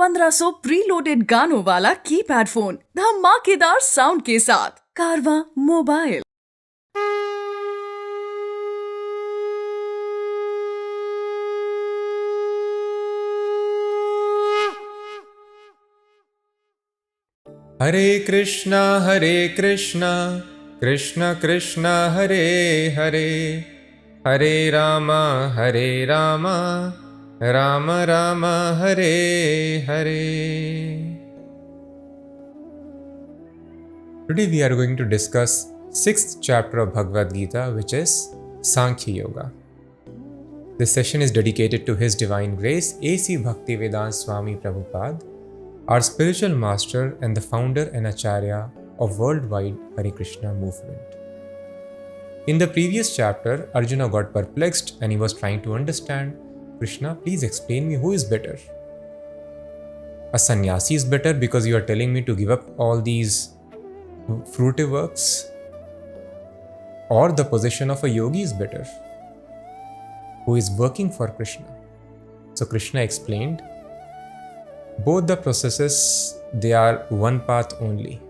1500 preloaded गानों वाला keypad phone धमाकेदार साउंड के साथ कारवा mobile. Hare Krishna Krishna Krishna Hare Hare, Hare Ram Ram Ram Hare Hare. Today we are going to discuss 6th chapter of Bhagavad Gita, which is Sankhya Yoga. This session is dedicated to His Divine Grace A.C. Bhaktivedanta Swami Prabhupada, our spiritual master and the founder and acharya of worldwide Hare Krishna movement. In the previous chapter, Arjuna got perplexed and he was trying to understand, Krishna, please explain me who is better. A sannyasi is better because you are telling me to give up all these fruitive works, or the position of a yogi is better, who is working for Krishna. So Krishna explained, both the processes, they are one path only.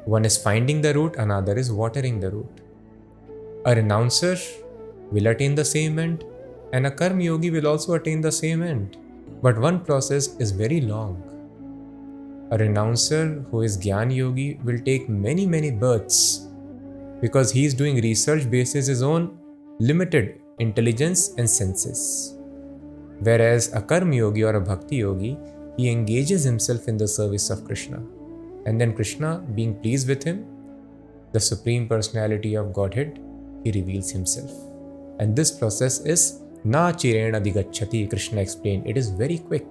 One is finding the root, another is watering the root. A renouncer will attain the same end, and a karma yogi will also attain the same end. But one process is very long. A renouncer who is Gyan yogi will take many births because he is doing research basis his own limited intelligence and senses. Whereas a karma yogi or a bhakti yogi, he engages himself in the service of Krishna. And then Krishna, being pleased with him, the Supreme Personality of Godhead, he reveals himself. And this process is na chirena digacchati, Krishna explained. It is very quick.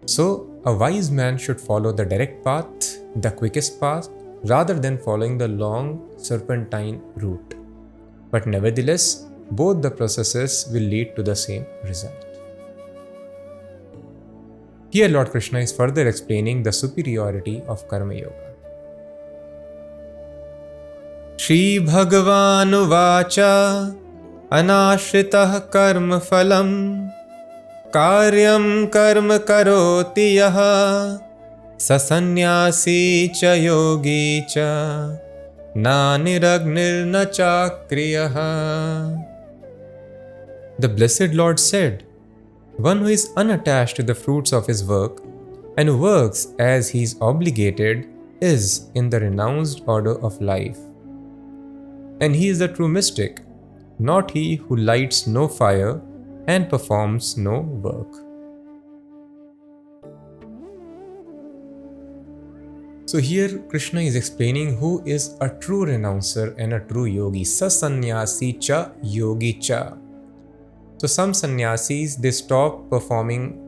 So, a wise man should follow the direct path, the quickest path, rather than following the long serpentine route. But nevertheless, both the processes will lead to the same result. Here Lord Krishna is further explaining the superiority of Karma Yoga. Shri Bhagavan Uvacha Anashritah Karma Phalam Karyam Karma Karoti Yaha Sasanyasi Cha Yogi Cha Na Niragnir Na Chakriyaha. The Blessed Lord said, one who is unattached to the fruits of his work and works as he is obligated is in the renounced order of life. And he is the true mystic, not he who lights no fire and performs no work. So here Krishna is explaining who is a true renouncer and a true yogi. Sasanyasi cha yogi cha. So some sannyasis, they stop performing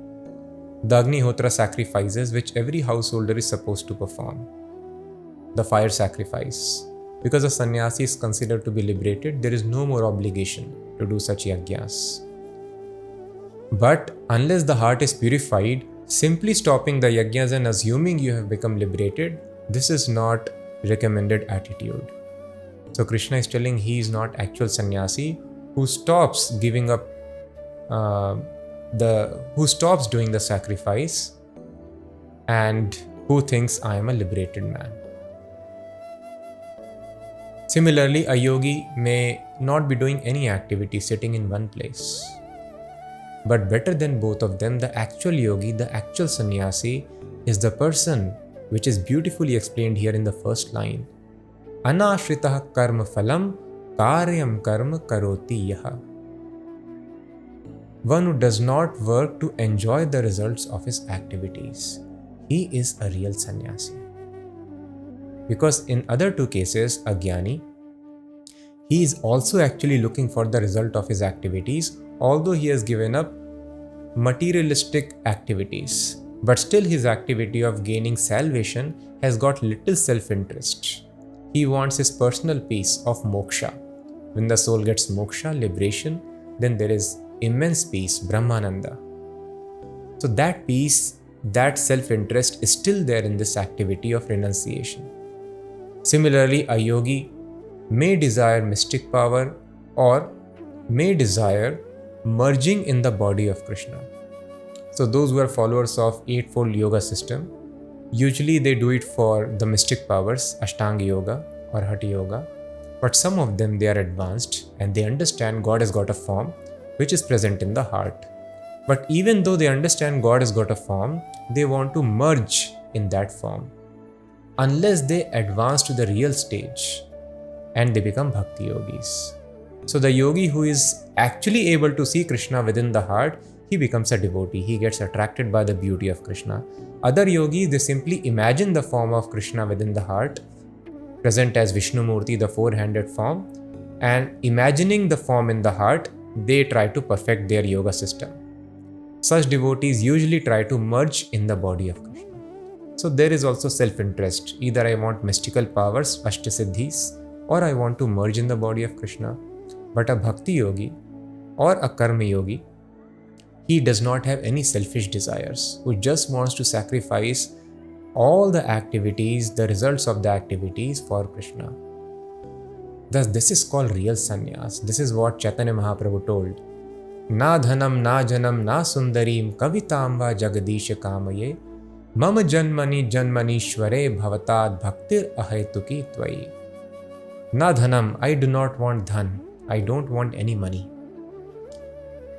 the Agnihotra sacrifices which every householder is supposed to perform. The fire sacrifice. Because a sannyasi is considered to be liberated, there is no more obligation to do such yajnas. But unless the heart is purified, simply stopping the yajnas and assuming you have become liberated, this is not recommended attitude. So Krishna is telling he is not actual sannyasi who stops giving up who stops doing the sacrifice and who thinks I am a liberated man. Similarly, a yogi may not be doing any activity sitting in one place. But better than both of them, the actual yogi, the actual sannyasi, is the person which is beautifully explained here in the first line. Anashritah karma phalam karyam karma karoti yaha. One who does not work to enjoy the results of his activities. He is a real sannyasi. Because in other two cases, a jnani, he is also actually looking for the result of his activities, although he has given up materialistic activities. But still his activity of gaining salvation has got little self-interest. He wants his personal peace of moksha. When the soul gets moksha, liberation, then there is immense peace, Brahmananda. So that peace, that self-interest is still there in this activity of renunciation. Similarly, a yogi may desire mystic power or may desire merging in the body of Krishna. So those who are followers of Eightfold Yoga system, usually they do it for the mystic powers, Ashtanga Yoga or Hatha Yoga. But some of them, they are advanced and they understand God has got a form which is present in the heart. But even though they understand God has got a form, they want to merge in that form. Unless they advance to the real stage and they become Bhakti Yogis. So the yogi who is actually able to see Krishna within the heart, he becomes a devotee. He gets attracted by the beauty of Krishna. Other yogis, they simply imagine the form of Krishna within the heart, present as Vishnu Murti, the four-handed form, and imagining the form in the heart, they try to perfect their yoga system. Such devotees usually try to merge in the body of Krishna. So there is also self-interest. Either I want mystical powers, Ashtasiddhis, or I want to merge in the body of Krishna. But a Bhakti Yogi or a Karma Yogi, he does not have any selfish desires, who just wants to sacrifice all the activities, the results of the activities for Krishna. Thus, this is called real sannyas. This is what Chaitanya Mahaprabhu told. Na dhanam, na janam, na sundarim, kavitam va jagadish kamaye, mama janmani janmanishware bhavatad bhaktir ahetuki tvai. Na dhanam, I do not want dhan. I don't want any money.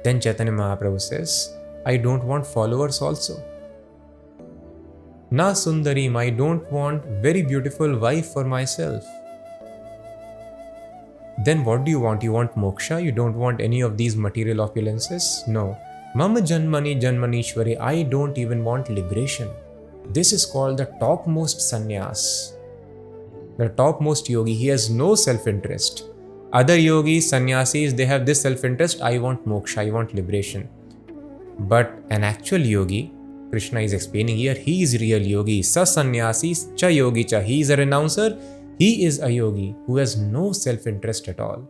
Then Chaitanya Mahaprabhu says, I don't want followers also. Na sundarim, I don't want very beautiful wife for myself. Then what do you want? You want moksha? You don't want any of these material opulences? No. Mama janmani janmanishwari, I don't even want liberation. This is called the topmost sannyas. The topmost yogi, he has no self-interest. Other yogis, sannyasis, they have this self-interest, I want moksha, I want liberation. But an actual yogi, Krishna is explaining here, he is real yogi. Sa sannyasis cha yogi cha. He is a renouncer. He is a yogi who has no self-interest at all.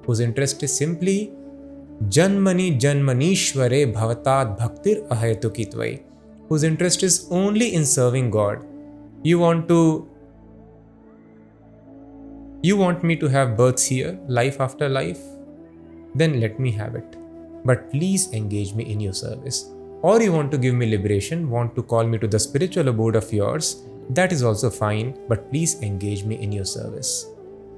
Whose interest is simply janmani janmanishware bhavatad bhaktir ahetuki tvai. Whose interest is only in serving God. You want me to have births here, life after life? Then let me have it. But please engage me in your service. Or you want to give me liberation, want to call me to the spiritual abode of yours, that is also fine, but please engage me in your service.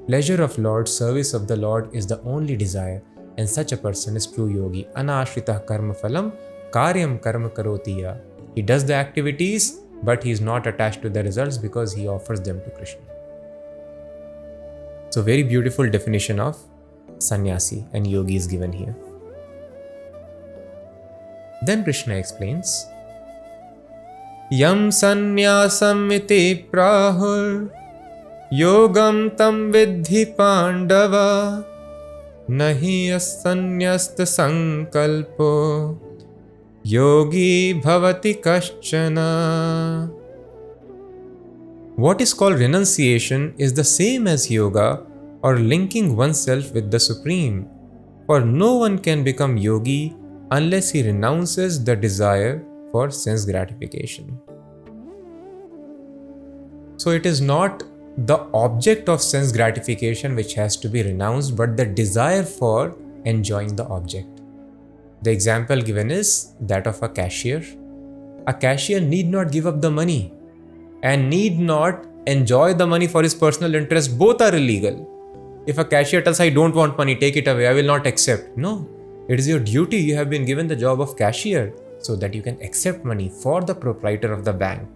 Pleasure of Lord, service of the Lord is the only desire, and such a person is true yogi. Anashritah karma phalam, karyam karma karotiya. He does the activities, but he is not attached to the results because he offers them to Krishna. So very beautiful definition of sannyasi and yogi is given here. Then Krishna explains, Yam sannyasam iti prahur yogam tam vidhi pandava nahi asanyasta sankalpo yogi bhavati kaschana. What is called renunciation is the same as yoga or linking oneself with the Supreme. For no one can become yogi unless he renounces the desire for sense gratification. So it is not the object of sense gratification which has to be renounced, but the desire for enjoying the object. The example given is that of a cashier. A cashier need not give up the money and need not enjoy the money for his personal interest. Both are illegal. If a cashier tells, I don't want money, take it away, I will not accept. No. It is your duty. You have been given the job of cashier so that you can accept money for the proprietor of the bank.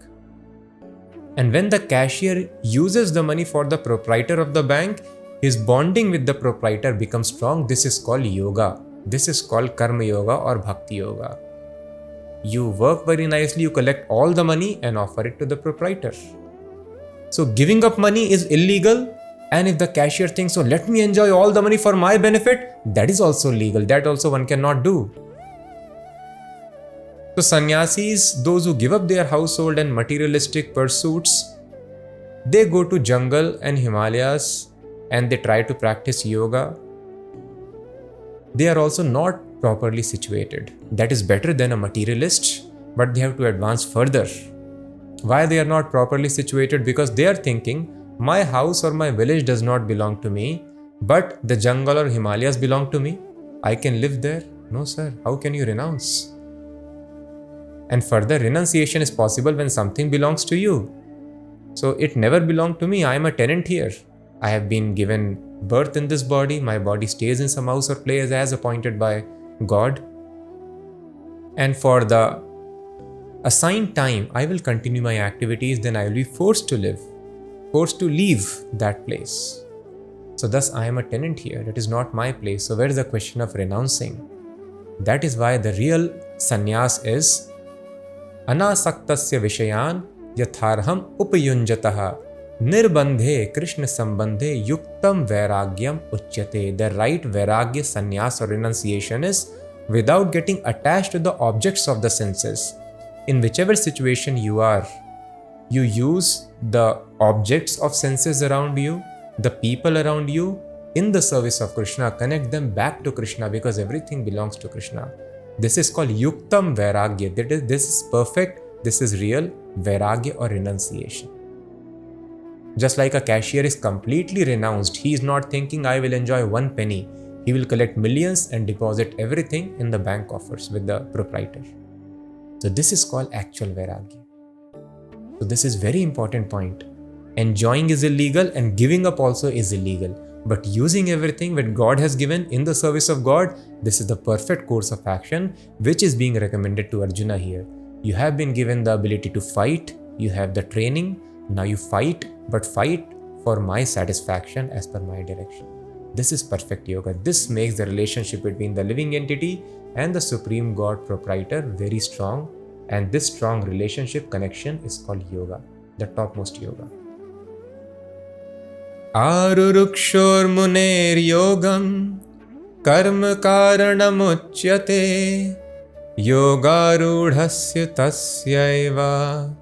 And when the cashier uses the money for the proprietor of the bank, his bonding with the proprietor becomes strong. This is called yoga. This is called karma yoga or bhakti yoga. You work very nicely, you collect all the money and offer it to the proprietor. So giving up money is illegal. And if the cashier thinks, so let me enjoy all the money for my benefit, that is also legal. That also one cannot do. So sannyasis, those who give up their household and materialistic pursuits, they go to jungle and Himalayas and they try to practice yoga. They are also not properly situated. That is better than a materialist, but they have to advance further. Why they are not properly situated? Because they are thinking, my house or my village does not belong to me, but the jungle or Himalayas belong to me. I can live there. No, sir. How can you renounce? And further, renunciation is possible when something belongs to you. So it never belonged to me. I am a tenant here. I have been given birth in this body. My body stays in some house or place as appointed by God. And for the assigned time, I will continue my activities. Then I will be forced to leave that place. So thus I am a tenant here. It is not my place. So where is the question of renouncing? That is why the real sannyas is anasaktasya vishayan yatharham upayunjataha nirbandhe krishna sambandhe yuktam vairagyam uchyate. The right vairagya sannyas or renunciation is without getting attached to the objects of the senses. In whichever situation you are, you use the objects of senses around you, the people around you, in the service of Krishna. Connect them back to Krishna because everything belongs to Krishna. This is called Yuktam Vairagya. This is perfect, this is real Vairagya or renunciation. Just like a cashier is completely renounced, he is not thinking, I will enjoy 1 penny. He will collect millions and deposit everything in the bank coffers with the proprietor. So this is called actual Vairagya. So this is very important point. Enjoying is illegal and giving up also is illegal. But using everything that God has given in the service of God, this is the perfect course of action which is being recommended to Arjuna here. You have been given the ability to fight, you have the training, now you fight, but fight for my satisfaction as per my direction. This is perfect yoga. This makes the relationship between the living entity and the Supreme God proprietor very strong, and this strong relationship connection is called yoga, the topmost yoga. Arurukshor yogam karma karanamuchyate yogarudhasya tasyaiva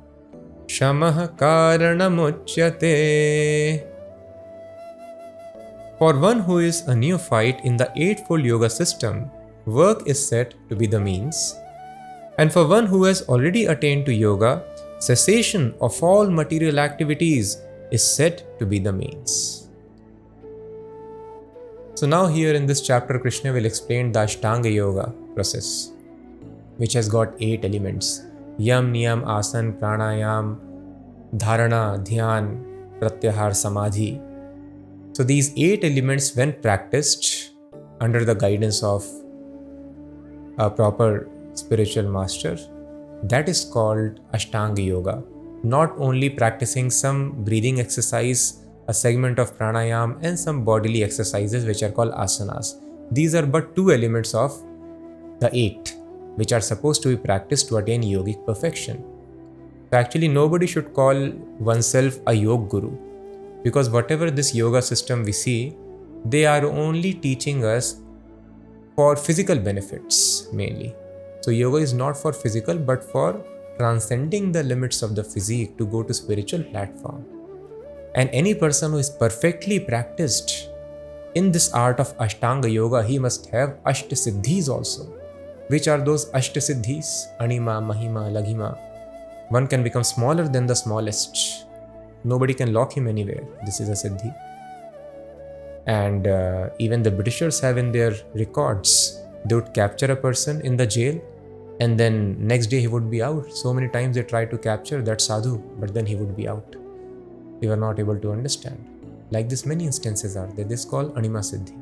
shamah karanamuchyate. For one who is a neophyte in the eightfold yoga system, work is said to be the means, and for one who has already attained to yoga, cessation of all material activities is said to be the means. So now here in this chapter, Krishna will explain the Ashtanga Yoga process, which has got 8 elements: Yam, Niyam, Asan, Pranayam, Dharana, Dhyan, Pratyahar, Samadhi. So these 8 elements, when practiced under the guidance of a proper spiritual master, that is called Ashtanga Yoga. Not only practicing some breathing exercise, a segment of pranayam, and some bodily exercises which are called asanas. These are but 2 elements of the 8 which are supposed to be practiced to attain yogic perfection. So actually nobody should call oneself a yoga guru, because whatever this yoga system we see, they are only teaching us for physical benefits mainly. So yoga is not for physical but for transcending the limits of the physique to go to spiritual platform. And any person who is perfectly practiced in this art of Ashtanga Yoga, he must have Ashtasiddhis also. Which are those Ashtasiddhis? Anima, Mahima, Laghima. One can become smaller than the smallest. Nobody can lock him anywhere. This is a Siddhi. And even the Britishers have in their records, they would capture a person in the jail and then next day he would be out. So many times they tried to capture that sadhu, but then he would be out. They were not able to understand. Like this, many instances are there. This is called Anima Siddhi.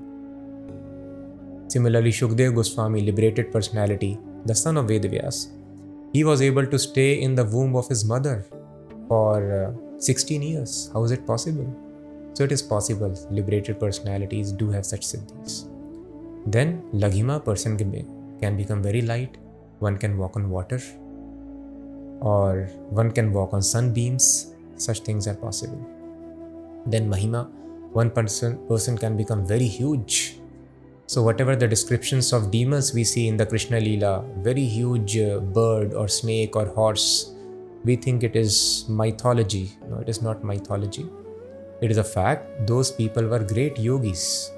Similarly, Shukdev Goswami, liberated personality, the son of Vedavyas, he was able to stay in the womb of his mother for 16 years. How is it possible? So it is possible. Liberated personalities do have such siddhis. Then Laghima, person can become very light. One can walk on water, or one can walk on sunbeams. Such things are possible. Then Mahima, one person can become very huge. So whatever the descriptions of demons we see in the Krishna Leela, very huge bird or snake or horse, we think it is mythology. No, it is not mythology. It is a fact. Those people were great yogis.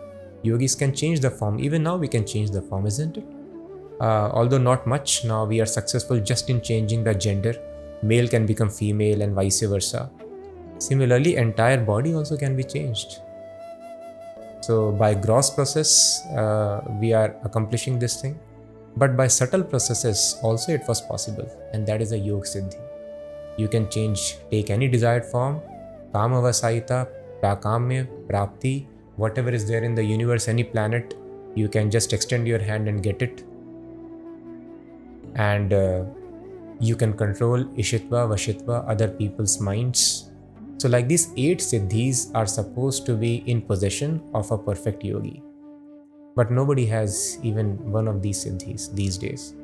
Yogis can change the form. Even now we can change the form, isn't it? Although not much. Now we are successful just in changing the gender. Male can become female and vice versa. Similarly, entire body also can be changed. So by gross process, we are accomplishing this thing. But by subtle processes also it was possible, and that is a Yog Siddhi. You can take any desired form, Kama Vasahita, Prakamya, Prapti, whatever is there in the universe, any planet, you can just extend your hand and get it. And you can control Ishitva, Vashitva, other people's minds. So like these 8 siddhis are supposed to be in possession of a perfect yogi. But nobody has even one of these siddhis these days.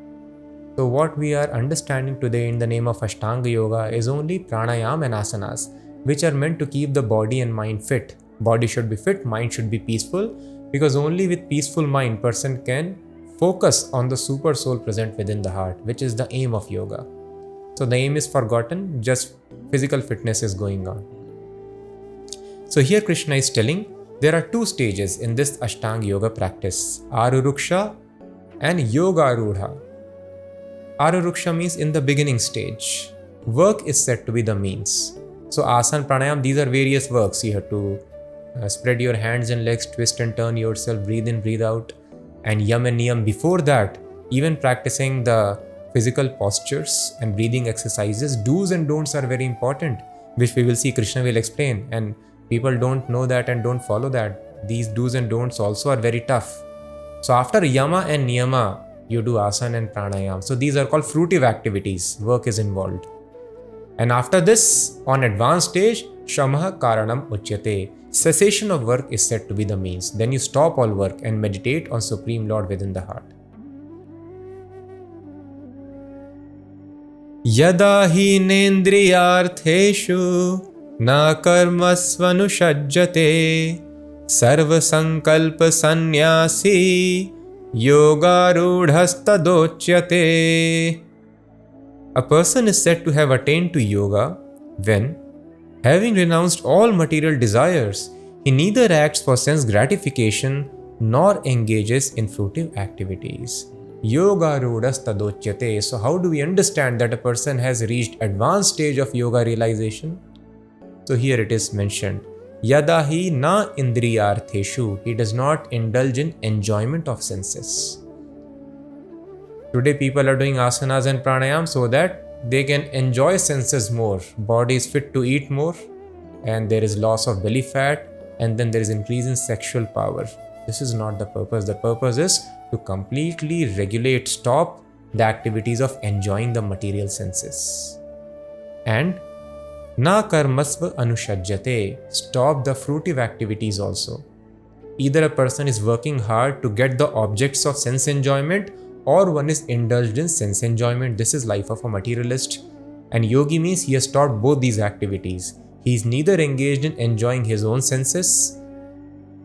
So what we are understanding today in the name of Ashtanga Yoga is only pranayam and asanas, which are meant to keep the body and mind fit. Body should be fit, mind should be peaceful, because only with peaceful mind person can focus on the super soul present within the heart, which is the aim of yoga. So the aim is forgotten, just physical fitness is going on. So here Krishna is telling there are 2 stages in this Ashtanga Yoga practice, Aruruksha and Yogarudha. Aruruksha means in the beginning stage. Work is said to be the means. So asana, pranayam, these are various works. You have to spread your hands and legs, twist and turn yourself, breathe in, breathe out. And yam and niyam before that, even practicing the physical postures and breathing exercises, do's and don'ts are very important, which we will see Krishna will explain. And people don't know that and don't follow that. These do's and don'ts also are very tough. So after yama and niyama, you do asana and pranayam. So these are called fruitive activities. Work is involved. And after this, on advanced stage, shamaha karanam uchyate. Cessation of work is said to be the means. Then you stop all work and meditate on Supreme Lord within the heart. Yada hi nendriyartheshu na karmasvanushajjate sarva sankalpa sannyasi yogarudhastadochyate. A person is said to have attained to yoga when, having renounced all material desires, he neither acts for sense gratification nor engages in fruitive activities. Yogarudhastadochyate. So how do we understand that a person has reached advanced stage of yoga realization? So here it is mentioned, Yada hi na indriyartheshu. He does not indulge in enjoyment of senses. Today people are doing asanas and pranayam so that they can enjoy senses more. Body is fit to eat more, and there is loss of belly fat, and then there is increase in sexual power. This is not the purpose. The purpose is to completely regulate, stop the activities of enjoying the material senses. And na karmasva anushajjate. Stop the fruitive activities also. Either a person is working hard to get the objects of sense enjoyment, or one is indulged in sense enjoyment. This is life of a materialist. And yogi means he has stopped both these activities. He is neither engaged in enjoying his own senses,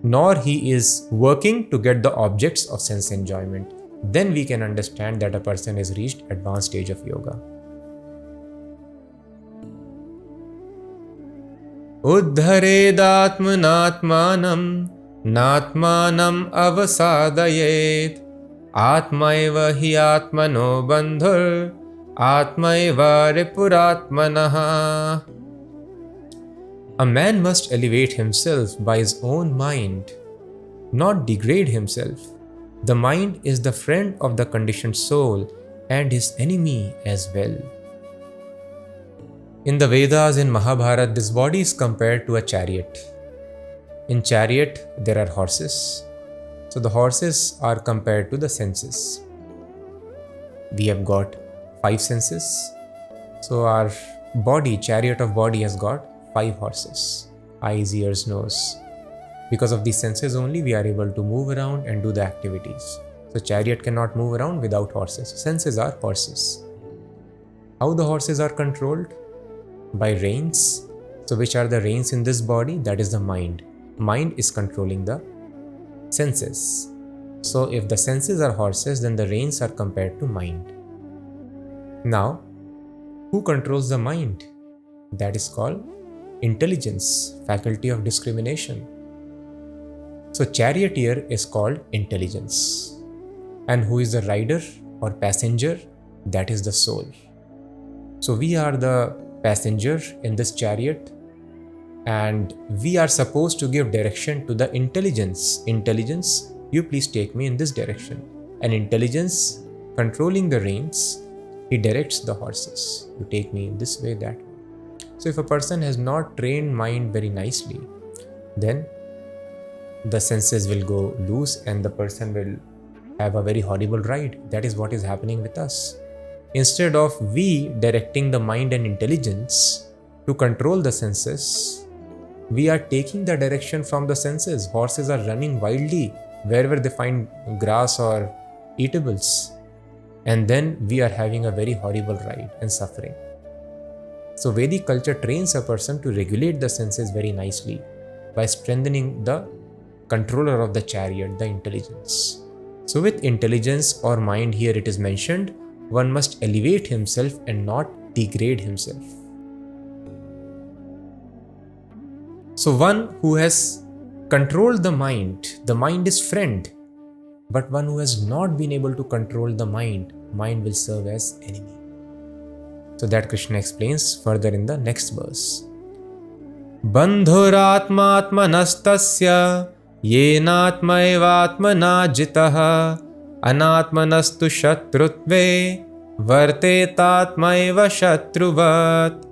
nor he is working to get the objects of sense enjoyment. Then we can understand that a person has reached advanced stage of yoga. Uddharedatmanatmanam natmanam avasadayet atmaiva hi atmano bandhur atmaiva ripuratmanaha. A man must elevate himself by his own mind, not degrade himself. The mind is the friend of the conditioned soul and his enemy as well. In the Vedas, in Mahabharata, this body is compared to a chariot. In chariot, there are horses. So the horses are compared to the senses. We have got 5 senses. So our body, chariot of body, has got 5 horses: eyes, ears, nose. Because of these senses only, we are able to move around and do the activities. So chariot cannot move around without horses. Senses are horses. How the horses are controlled? By reins. So which are the reins in this body? That is the mind. Mind is controlling the senses. So if the senses are horses, then the reins are compared to mind. Now, who controls the mind? That is called intelligence, faculty of discrimination. So charioteer is called intelligence. And who is the rider or passenger? That is the soul. So we are the passenger in this chariot, and we are supposed to give direction to the intelligence. Intelligence, you please take me in this direction. And intelligence controlling the reins, he directs the horses. You take me in this way, that way. So if a person has not trained mind very nicely, then the senses will go loose and the person will have a very horrible ride. That is what is happening with us. Instead of we directing the mind and intelligence to control the senses, we are taking the direction from the senses. Horses are running wildly wherever they find grass or eatables. And then we are having a very horrible ride and suffering. So Vedic culture trains a person to regulate the senses very nicely by strengthening the controller of the chariot, the intelligence. So with intelligence or mind here it is mentioned, one must elevate himself and not degrade himself. So one who has controlled the mind is friend. But one who has not been able to control the mind will serve as enemy. So that Krishna explains further in the next verse. Bandhuratmatmanastasya yenatmaivatmana jitaha anatmanastu shatrutve vartetatmaiva shatruvat.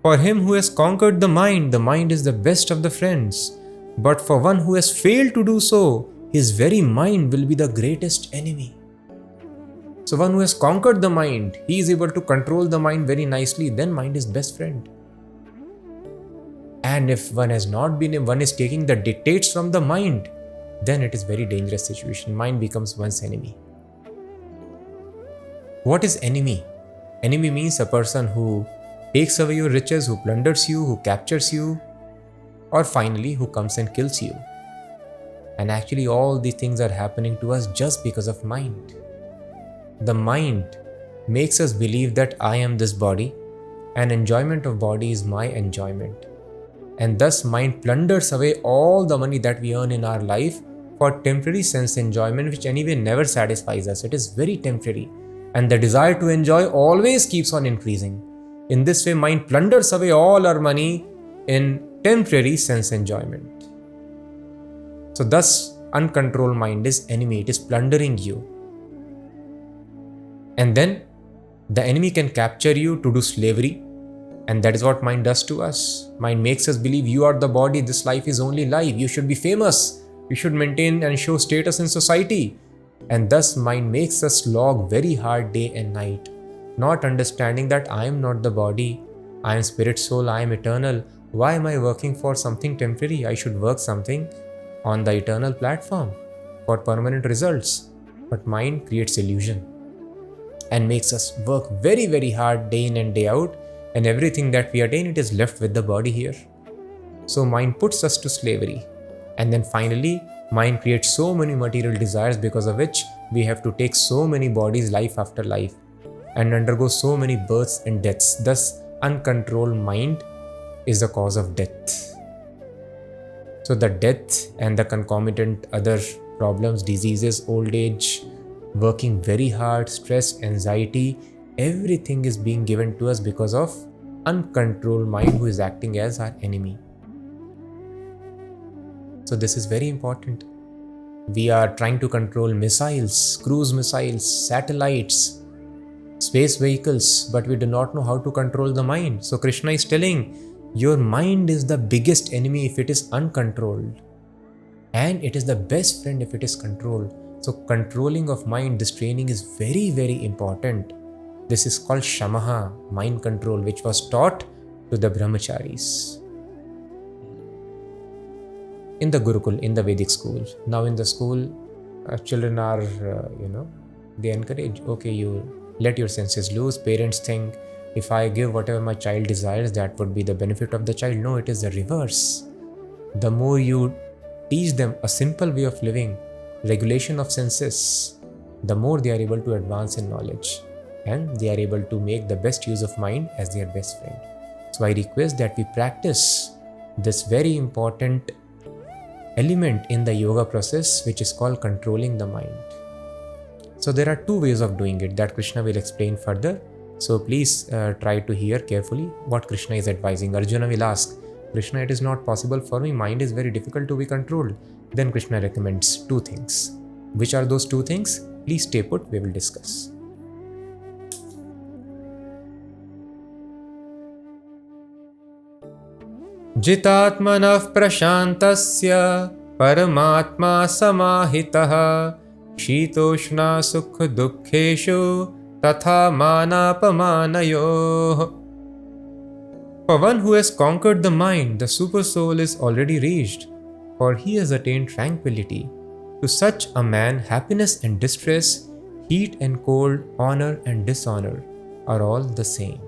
For him who has conquered the mind is the best of the friends. But for one who has failed to do so, his very mind will be the greatest enemy. So one who has conquered the mind, he is able to control the mind very nicely, then mind is best friend. And if one has not been, one is taking the dictates from the mind, then it is very dangerous situation. Mind becomes one's enemy. What is enemy? Enemy means a person who takes away your riches, who plunders you, who captures you, or finally who comes and kills you. And actually all these things are happening to us just because of mind. The mind makes us believe that I am this body and enjoyment of body is my enjoyment. And thus mind plunders away all the money that we earn in our life for temporary sense enjoyment, which anyway never satisfies us. It is very temporary. And the desire to enjoy always keeps on increasing. In this way, mind plunders away all our money in temporary sense enjoyment. So thus, uncontrolled mind is enemy. It is plundering you. And then the enemy can capture you to do slavery. And that is what mind does to us. Mind makes us believe you are the body. This life is only life. You should be famous. You should maintain and show status in society. And thus mind makes us slog very hard day and night, not understanding that I am not the body. I am spirit soul. I am eternal. Why am I working for something temporary? I should work something on the eternal platform for permanent results. But mind creates illusion and makes us work very, very hard day in and day out. And everything that we attain, it is left with the body here. So mind puts us to slavery. And then finally, mind creates so many material desires because of which we have to take so many bodies life after life and undergo so many births and deaths. Thus, uncontrolled mind is the cause of death. So the death and the concomitant other problems, diseases, old age, working very hard, stress, anxiety, everything is being given to us because of uncontrolled mind who is acting as our enemy. So this is very important. We are trying to control missiles, cruise missiles, satellites, space vehicles, but we do not know how to control the mind. So Krishna is telling, your mind is the biggest enemy if it is uncontrolled. And it is the best friend if it is controlled. So controlling of mind, this training is very, very important. This is called Shamaha, mind control, which was taught to the brahmacharis in the Gurukul, in the Vedic school. Now in the school, children are, they encourage, okay, you let your senses loose. Parents think, if I give whatever my child desires, that would be the benefit of the child. No, it is the reverse. The more you teach them a simple way of living, regulation of senses, the more they are able to advance in knowledge. And they are able to make the best use of mind as their best friend. So I request that we practice this very important element in the yoga process, which is called controlling the mind. So there are two ways of doing it that Krishna will explain further. So please try to hear carefully what Krishna is advising. Arjuna will ask, Krishna, it is not possible for me. Mind is very difficult to be controlled. Then Krishna recommends two things. Which are those two things? Please stay put, we will discuss. Jitatmanav prashantasya paramatma samahitah shitoshna sukha dukkheshu tatha manapamanayoh. For one who has conquered the mind, the super soul is already reached, for he has attained tranquility. To such a man, happiness and distress, heat and cold, honor and dishonor are all the same.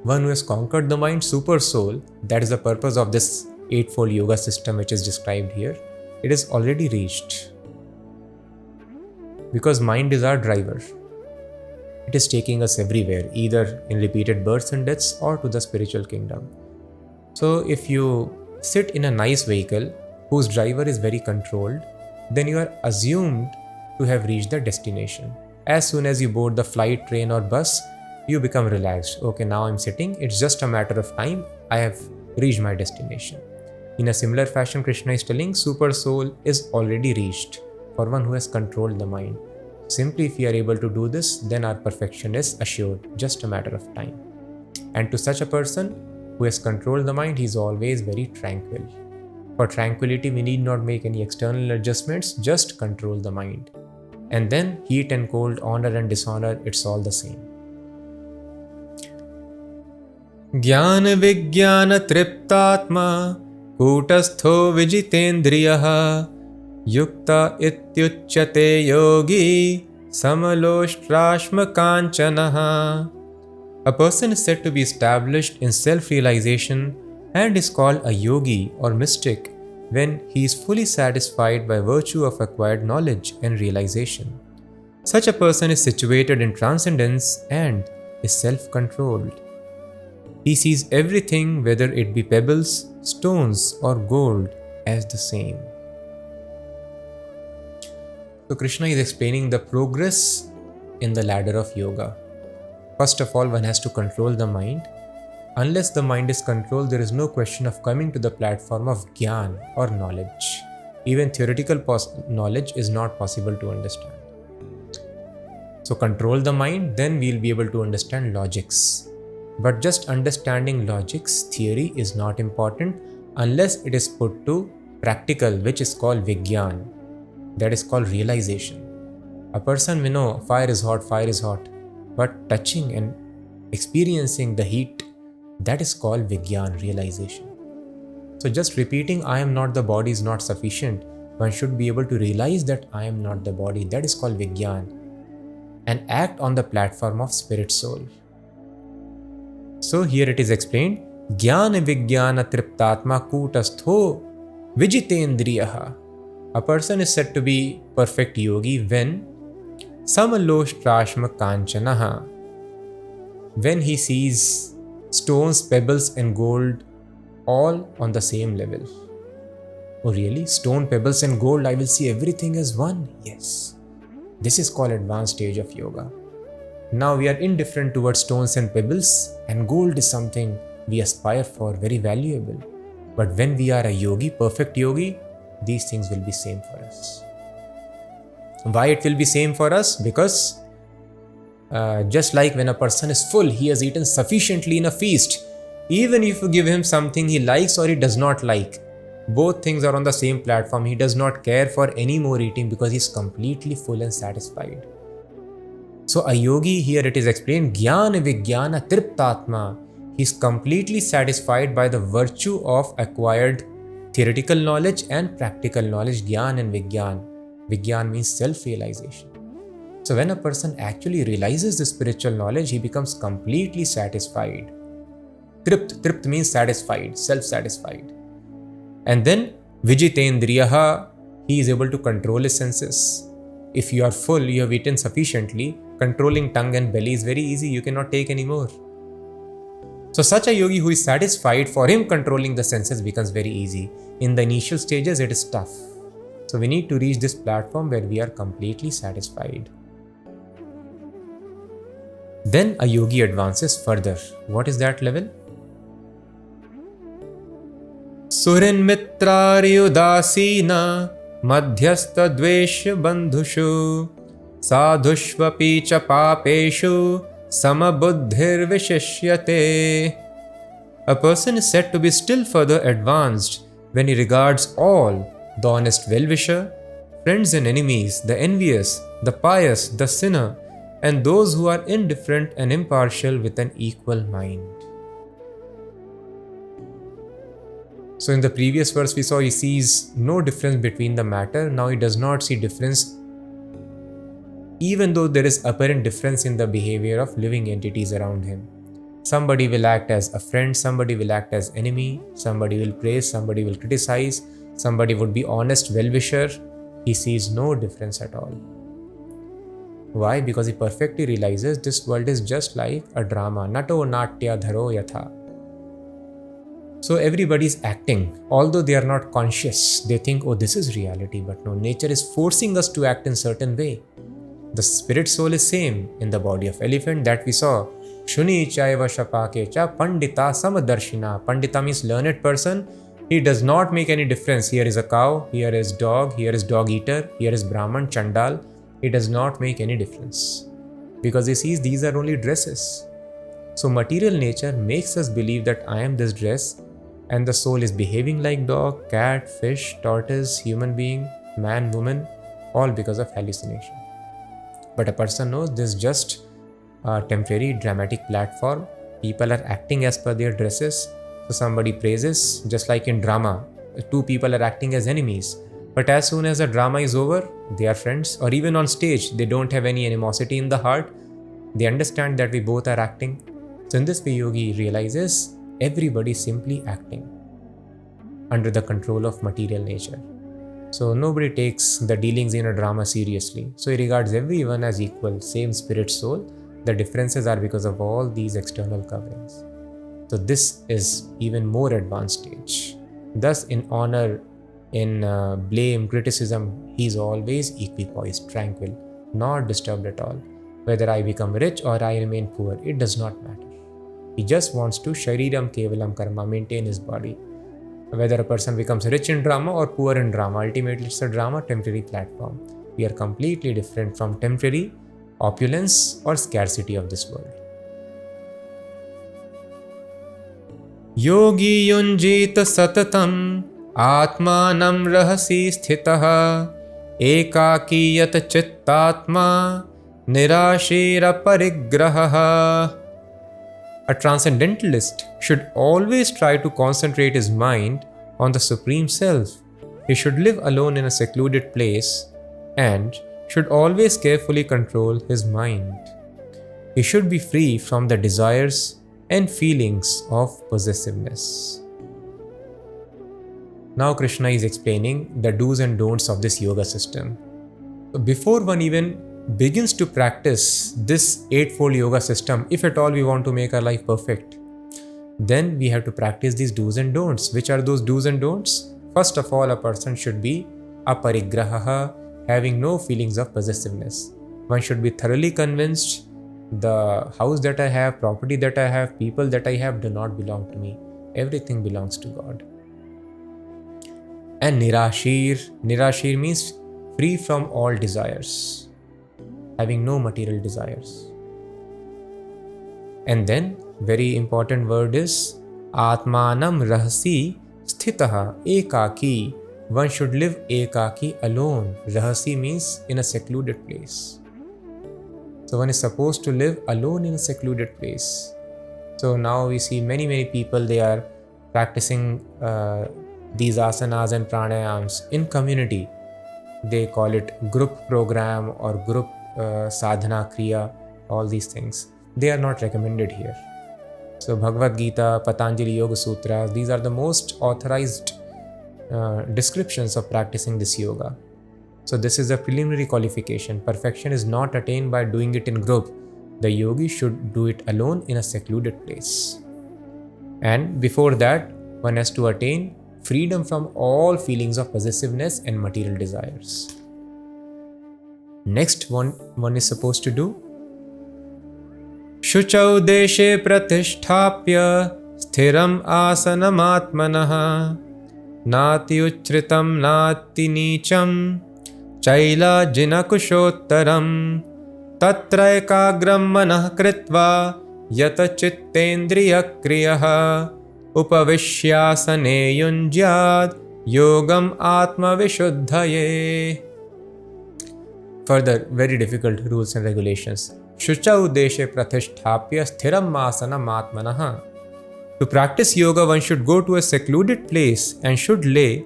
One who has conquered the mind, super soul, that is the purpose of this eightfold yoga system which is described here, it is already reached. Because mind is our driver. It is taking us everywhere, either in repeated births and deaths or to the spiritual kingdom. So if you sit in a nice vehicle whose driver is very controlled, then you are assumed to have reached the destination. As soon as you board the flight, train or bus, you become relaxed. Okay, now I'm sitting, it's just a matter of time, I have reached my destination. In a similar fashion, Krishna is telling super soul is already reached for one who has controlled the mind. Simply if we are able to do this, then our perfection is assured, just a matter of time. And to such a person who has controlled the mind, he is always very tranquil. For tranquility, we need not make any external adjustments, just control the mind. And then heat and cold, honor and dishonor, it's all the same. Jnana Vijnana Triptatma Kutastho Vijitendriyaha Yukta Ityuchyate Yogi Samaloshrashma Kanchanaha. A person is said to be established in self-realization and is called a yogi or mystic when he is fully satisfied by virtue of acquired knowledge and realization. Such a person is situated in transcendence and is self-controlled. He sees everything, whether it be pebbles, stones or gold, as the same. So Krishna is explaining the progress in the ladder of yoga. First of all, one has to control the mind. Unless the mind is controlled, there is no question of coming to the platform of Gyan or knowledge. Even theoretical knowledge is not possible to understand. So control the mind, then we will be able to understand logics. But just understanding logics, theory is not important unless it is put to practical, which is called Vigyan. That is called realization. A person may know fire is hot, but touching and experiencing the heat, that is called Vigyan, realization. So just repeating I am not the body is not sufficient. One should be able to realize that I am not the body, that is called Vigyan, and act on the platform of spirit soul. So here it is explained, Jnana Vijnana Triptatma Kutastho Vijitendriyaha. A person is said to be perfect yogi when Samaloshrashma Kanchanaha, when he sees stones, pebbles and gold all on the same level. Oh really? Stone, pebbles and gold, I will see everything as one? Yes. This is called advanced stage of yoga. Now we are indifferent towards stones and pebbles, and gold is something we aspire for, very valuable. But when we are a yogi, perfect yogi, these things will be same for us. Why it will be same for us? Because just like when a person is full, he has eaten sufficiently in a feast. Even if you give him something he likes or he does not like, both things are on the same platform. He does not care for any more eating because he is completely full and satisfied. So a yogi, here it is explained, Jnana Vijnana Triptatma. He is completely satisfied by the virtue of acquired theoretical knowledge and practical knowledge, Jnana and Vigyan. Vigyan means self-realization. So when a person actually realizes the spiritual knowledge, he becomes completely satisfied. Tript means satisfied, self-satisfied. And then Vijitendriyaha, he is able to control his senses. If you are full, you have eaten sufficiently, controlling tongue and belly is very easy, you cannot take any more. So such a yogi who is satisfied, for him controlling the senses becomes very easy. In the initial stages, it is tough. So we need to reach this platform where we are completely satisfied. Then a yogi advances further. What is that level? Surin mitrari udasina madhyastha dvesha bandhushu sadhushvapi cha papeshu samabuddhir vishishyate. A person is said to be still further advanced when he regards all, the honest well-wisher, friends and enemies, the envious, the pious, the sinner, and those who are indifferent and impartial with an equal mind. So in the previous verse we saw he sees no difference between the matter. Now he does not see difference even though there is apparent difference in the behavior of living entities around him. Somebody will act as a friend, somebody will act as enemy, somebody will praise, somebody will criticize, somebody would be honest well-wisher. He sees no difference at all. Why? Because he perfectly realizes this world is just like a drama. Nato natya dharo yatha. So everybody is acting. Although they are not conscious, they think, oh, this is reality. But no, nature is forcing us to act in certain way. The spirit soul is same in the body of elephant that we saw. Shuni chaiva shapake cha pandita samadarshina. Pandita means learned person. He does not make any difference. Here is a cow, here is dog, here is dog eater, here is Brahman, Chandal. He does not make any difference because he sees these are only dresses. So material nature makes us believe that I am this dress and the soul is behaving like dog, cat, fish, tortoise, human being, man, woman, all because of hallucination. But a person knows this is just a temporary dramatic platform. People are acting as per their dresses. So somebody praises, just like in drama, two people are acting as enemies. But as soon as the drama is over, they are friends. Or even on stage, they don't have any animosity in the heart. They understand that we both are acting. So in this way, yogi realizes everybody is simply acting under the control of material nature. So nobody takes the dealings in a drama seriously. So he regards everyone as equal, same spirit soul. The differences are because of all these external coverings. So this is even more advanced stage. Thus in honor, in blame, criticism, he is always equipoised, tranquil, not disturbed at all. Whether I become rich or I remain poor, it does not matter. He just wants to shariram kevalam karma, maintain his body. Whether a person becomes rich in drama or poor in drama, ultimately it's a drama, temporary platform. We are completely different from temporary opulence or scarcity of this world. Yogi yunjita satatam atmanam rahasi sthitaha ekakiyat chittatma nirashira parigraha. A transcendentalist should always try to concentrate his mind on the Supreme Self. He should live alone in a secluded place and should always carefully control his mind. He should be free from the desires and feelings of possessiveness. Now Krishna is explaining the do's and don'ts of this yoga system. Before one even begins to practice this eightfold yoga system, if at all we want to make our life perfect, then we have to practice these do's and don'ts. Which are those do's and don'ts? First of all, a person should be aparigraha, having no feelings of possessiveness. One should be thoroughly convinced the house that I have, property that I have, people that I have do not belong to me. Everything belongs to God. And nirashir means free from all desires, having no material desires. And then very important word is atmanam rahasi sthitaha ekaki. One should live ekaki, alone. Rahasi means in a secluded place. So one is supposed to live alone in a secluded place. So now we see many people, they are practicing these asanas and pranayams in community. They call it group program or group sadhana kriya, all these things. They are not recommended here. So Bhagavad Gita, Patanjali Yoga Sutras, these are the most authorized descriptions of practicing this yoga. So this is a preliminary qualification. Perfection is not attained by doing it in group. The yogi should do it alone in a secluded place. And before that, one has to attain freedom from all feelings of possessiveness and material desires. Next one is supposed to do Shuchau deshe pratisthapya sthiram asanam atmanaha nati uchritam nati nicham chaila jinakushottaram tatraikagram manah kritva yata chittendriya kriyah upavishyasane yunjyad yogam atma vishuddhaye. Further, very difficult rules and regulations. Shucha udeshe pratisthapya sthiram asanam atmanah. To practice yoga, one should go to a secluded place and should lay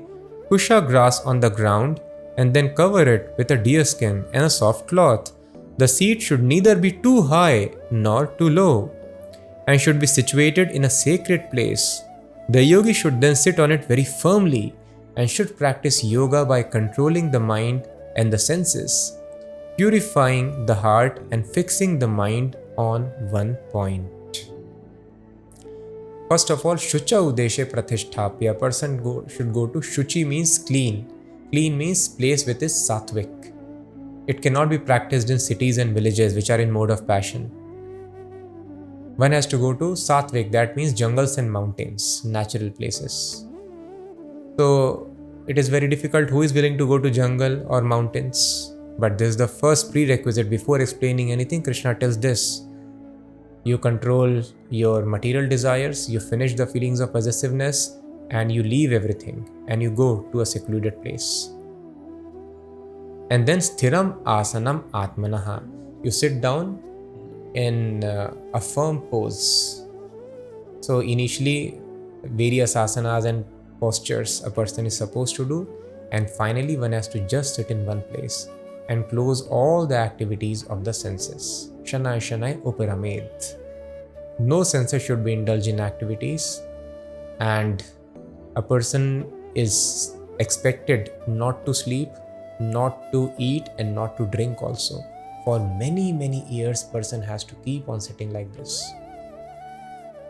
kusha grass on the ground and then cover it with a deer skin and a soft cloth. The seat should neither be too high nor too low and should be situated in a sacred place. The yogi should then sit on it very firmly and should practice yoga by controlling the mind and the senses, purifying the heart and fixing the mind on one point. First of all, Shucha Udeshe Pratisthapya. A person should go to Shuchi means clean. Clean means place which is sattvic. It cannot be practiced in cities and villages which are in mode of passion. One has to go to sattvic, that means jungles and mountains, natural places. So it is very difficult who is willing to go to jungle or mountains. But this is the first prerequisite. Before explaining anything, Krishna tells this. You control your material desires, you finish the feelings of possessiveness, and you leave everything and you go to a secluded place. And then sthiram asanam atmanaha. You sit down in a firm pose. So initially various asanas and postures a person is supposed to do, and finally one has to just sit in one place and close all the activities of the senses. Shanai Shanai Uparamed. No senses should be indulged in activities, and a person is expected not to sleep, not to eat, and not to drink also. For many years, person has to keep on sitting like this.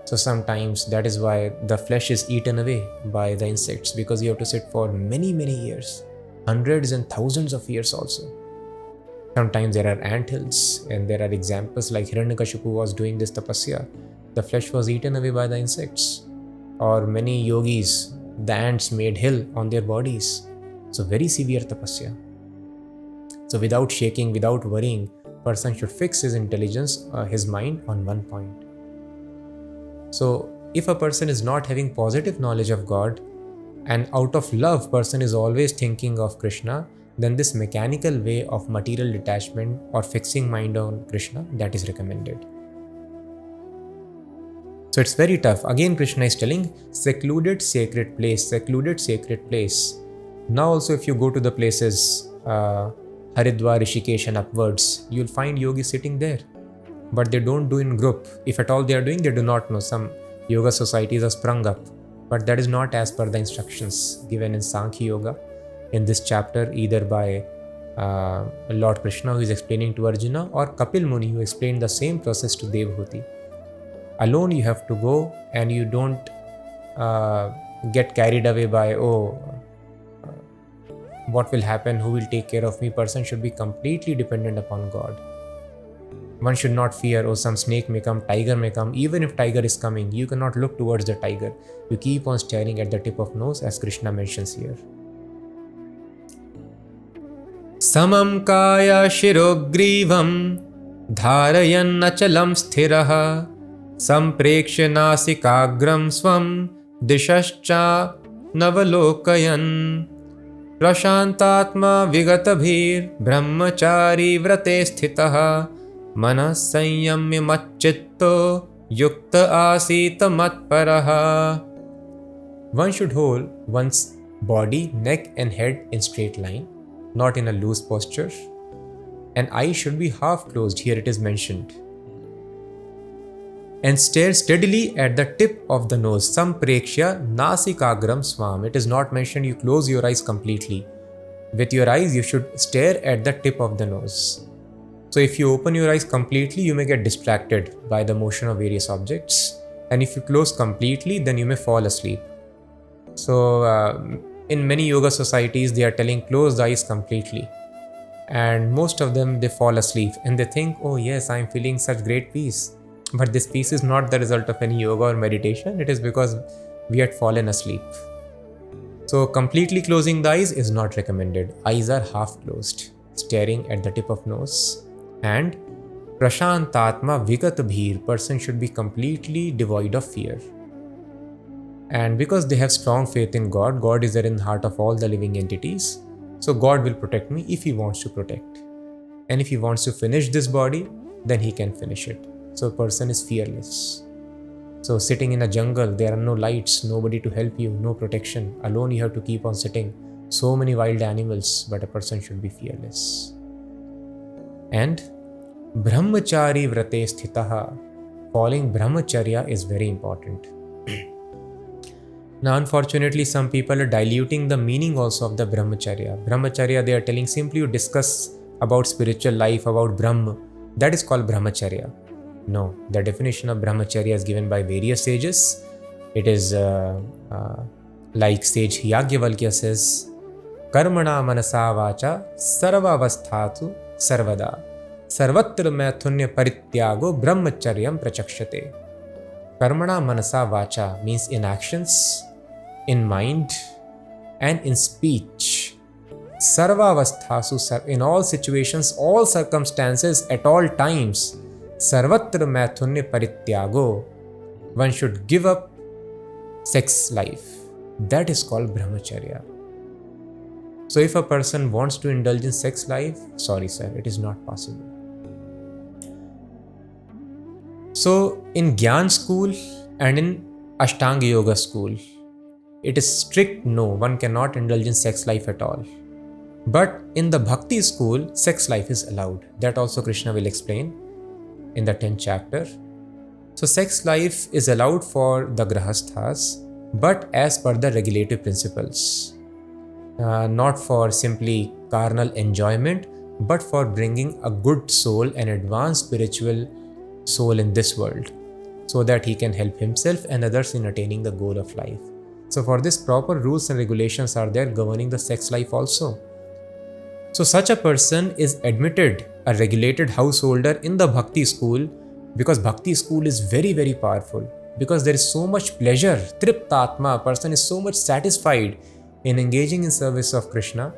So sometimes that is why the flesh is eaten away by the insects, because you have to sit for many years, hundreds and thousands of years also. Sometimes there are anthills, and there are examples like Hiranyakashipu was doing this tapasya. The flesh was eaten away by the insects. Or many yogis, the ants made hill on their bodies. So very severe tapasya. So without shaking, without worrying, person should fix his intelligence, his mind on one point. So if a person is not having positive knowledge of God, and out of love person is always thinking of Krishna, then this mechanical way of material detachment or fixing mind on Krishna, that is recommended. So it's very tough. Again, Krishna is telling secluded sacred place, secluded sacred place. Now also if you go to the places Haridwar, Rishikesh and upwards, you'll find yogis sitting there. But they don't do in group. If at all they are doing, they do not know. Some yoga societies are sprung up. But that is not as per the instructions given in Sankhya Yoga in this chapter, either by Lord Krishna, who is explaining to Arjuna, or Kapil Muni, who explained the same process to Devhuti. Alone you have to go, and you don't get carried away by, what will happen, who will take care of me. Person should be completely dependent upon God. One should not fear, some snake may come, tiger may come. Even if tiger is coming, you cannot look towards the tiger. You keep on staring at the tip of nose, as Krishna mentions here. Samam kaya shirogrivam dharayan achalam sthiraha sampreksha nasikagram swam dishascha navalokayan prashantatma vigatabhir brahmachari vrate sthitaha manas sanyamya machitto yukta asita matparaha. One should hold one's body, neck and head in straight line, not in a loose posture, and eyes should be half closed, here it is mentioned, and stare steadily at the tip of the nose. Sampreksha nasikagram swam. It is not mentioned you close your eyes completely. With your eyes you should stare at the tip of the nose. So if you open your eyes completely, you may get distracted by the motion of various objects, and if you close completely, then you may fall asleep. So in many yoga societies, they are telling close the eyes completely, and most of them, they fall asleep and they think, oh yes, I am feeling such great peace. But this peace is not the result of any yoga or meditation. It is because we had fallen asleep. So completely closing the eyes is not recommended. Eyes are half closed, staring at the tip of nose. And Prashantatma Vigat Bhir, person should be completely devoid of fear. And because they have strong faith in God, God is there in the heart of all the living entities. So God will protect me if He wants to protect. And if He wants to finish this body, then He can finish it. So a person is fearless. So sitting in a jungle, there are no lights, nobody to help you, no protection. Alone you have to keep on sitting. So many wild animals, but a person should be fearless. And Brahmachari Vrate Sthitaha, following Brahmacharya is very important. Now unfortunately some people are diluting the meaning also of the Brahmacharya. Brahmacharya, they are telling simply you discuss about spiritual life, about Brahma. That is called Brahmacharya. No, the definition of Brahmacharya is given by various sages. It is like sage Yagyavalkya says, Karmana manasa vacha sarvavasthatu sarvada sarvatra maithunya parityago brahmacharyam prachakshate. Karmana manasa vacha means in actions, in mind, and in speech. Sarvavasthasu, in all situations, all circumstances, at all times. Sarvatra maithunya parityago, one should give up sex life. That is called Brahmacharya. So if a person wants to indulge in sex life, sorry sir, it is not possible. So in Gyan school and in Ashtanga Yoga school, it is strict no, one cannot indulge in sex life at all. But in the Bhakti school, sex life is allowed. That also Krishna will explain in the 10th chapter. So sex life is allowed for the Grahasthas, but as per the regulative principles. Not for simply carnal enjoyment, but for bringing a good soul, an advanced spiritual soul in this world, so that he can help himself and others in attaining the goal of life. So for this, proper rules and regulations are there governing the sex life also. So such a person is admitted, a regulated householder in the Bhakti school, because Bhakti school is very, very powerful, because there is so much pleasure. Triptatma, a person is so much satisfied in engaging in service of Krishna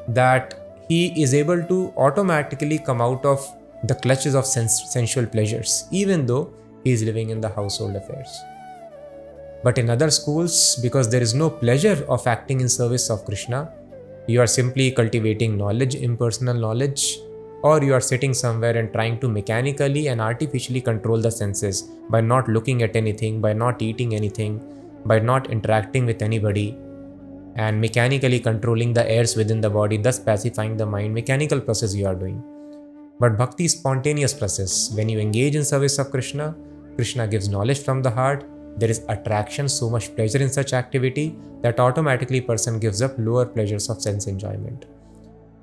that he is able to automatically come out of the clutches of sensual pleasures, even though he is living in the household affairs. But in other schools, because there is no pleasure of acting in service of Krishna, you are simply cultivating knowledge, impersonal knowledge, or you are sitting somewhere and trying to mechanically and artificially control the senses by not looking at anything, by not eating anything, by not interacting with anybody, and mechanically controlling the airs within the body, thus pacifying the mind. Mechanical process you are doing. But Bhakti is spontaneous process. When you engage in service of Krishna, Krishna gives knowledge from the heart. There is attraction, so much pleasure in such activity that automatically person gives up lower pleasures of sense enjoyment.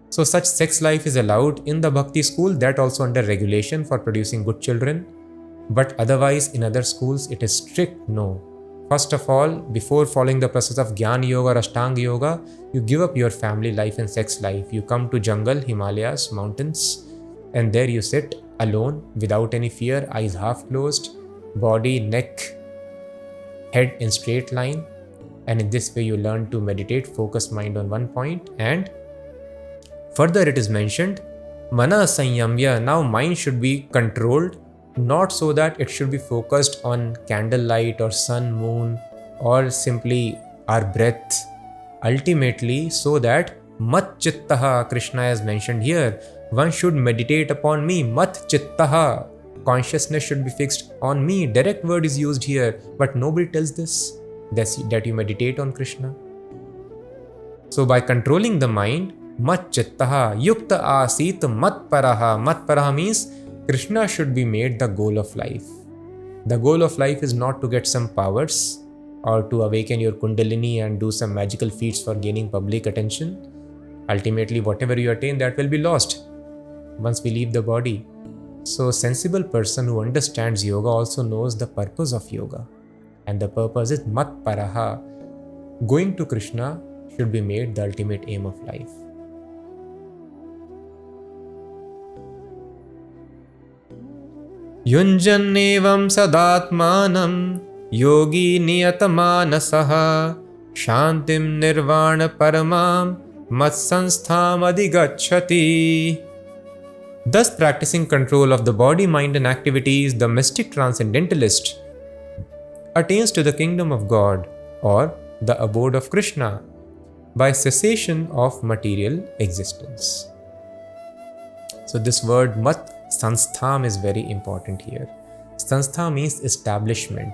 So such sex life is allowed in the Bhakti school, that also under regulation for producing good children. But otherwise in other schools it is strict no. First of all, before following the process of Jnana Yoga or Ashtanga Yoga, you give up your family life and sex life. You come to jungle, Himalayas, mountains, and there you sit alone without any fear, eyes half closed, body, neck, head in straight line. And in this way you learn to meditate, focus mind on one point. And further it is mentioned, Mana Sanyamya, now mind should be controlled, not so that it should be focused on candlelight or sun, moon, or simply our breath. Ultimately, so that Mat Chittaha, Krishna has mentioned here, one should meditate upon me. Mat Chittaha, consciousness should be fixed on me. Direct word is used here, but nobody tells this, that you meditate on Krishna. So by controlling the mind, Mat Chittaha, Yukta Asit Mat Paraha. Mat Paraha means Krishna should be made the goal of life. The goal of life is not to get some powers or to awaken your Kundalini and do some magical feats for gaining public attention. Ultimately, whatever you attain, that will be lost once we leave the body. So, sensible person who understands yoga also knows the purpose of yoga. And the purpose is Mat Paraha. Going to Krishna should be made the ultimate aim of life. Yunjannevam sadatmanam yogi niyatamasaha Shantim nirvana paramam mat sansthaam adhigacchati. Thus, practicing control of the body, mind, and activities, the mystic transcendentalist attains to the kingdom of God or the abode of Krishna by cessation of material existence. So, this word mat sanstham is very important here. Sanstha means establishment.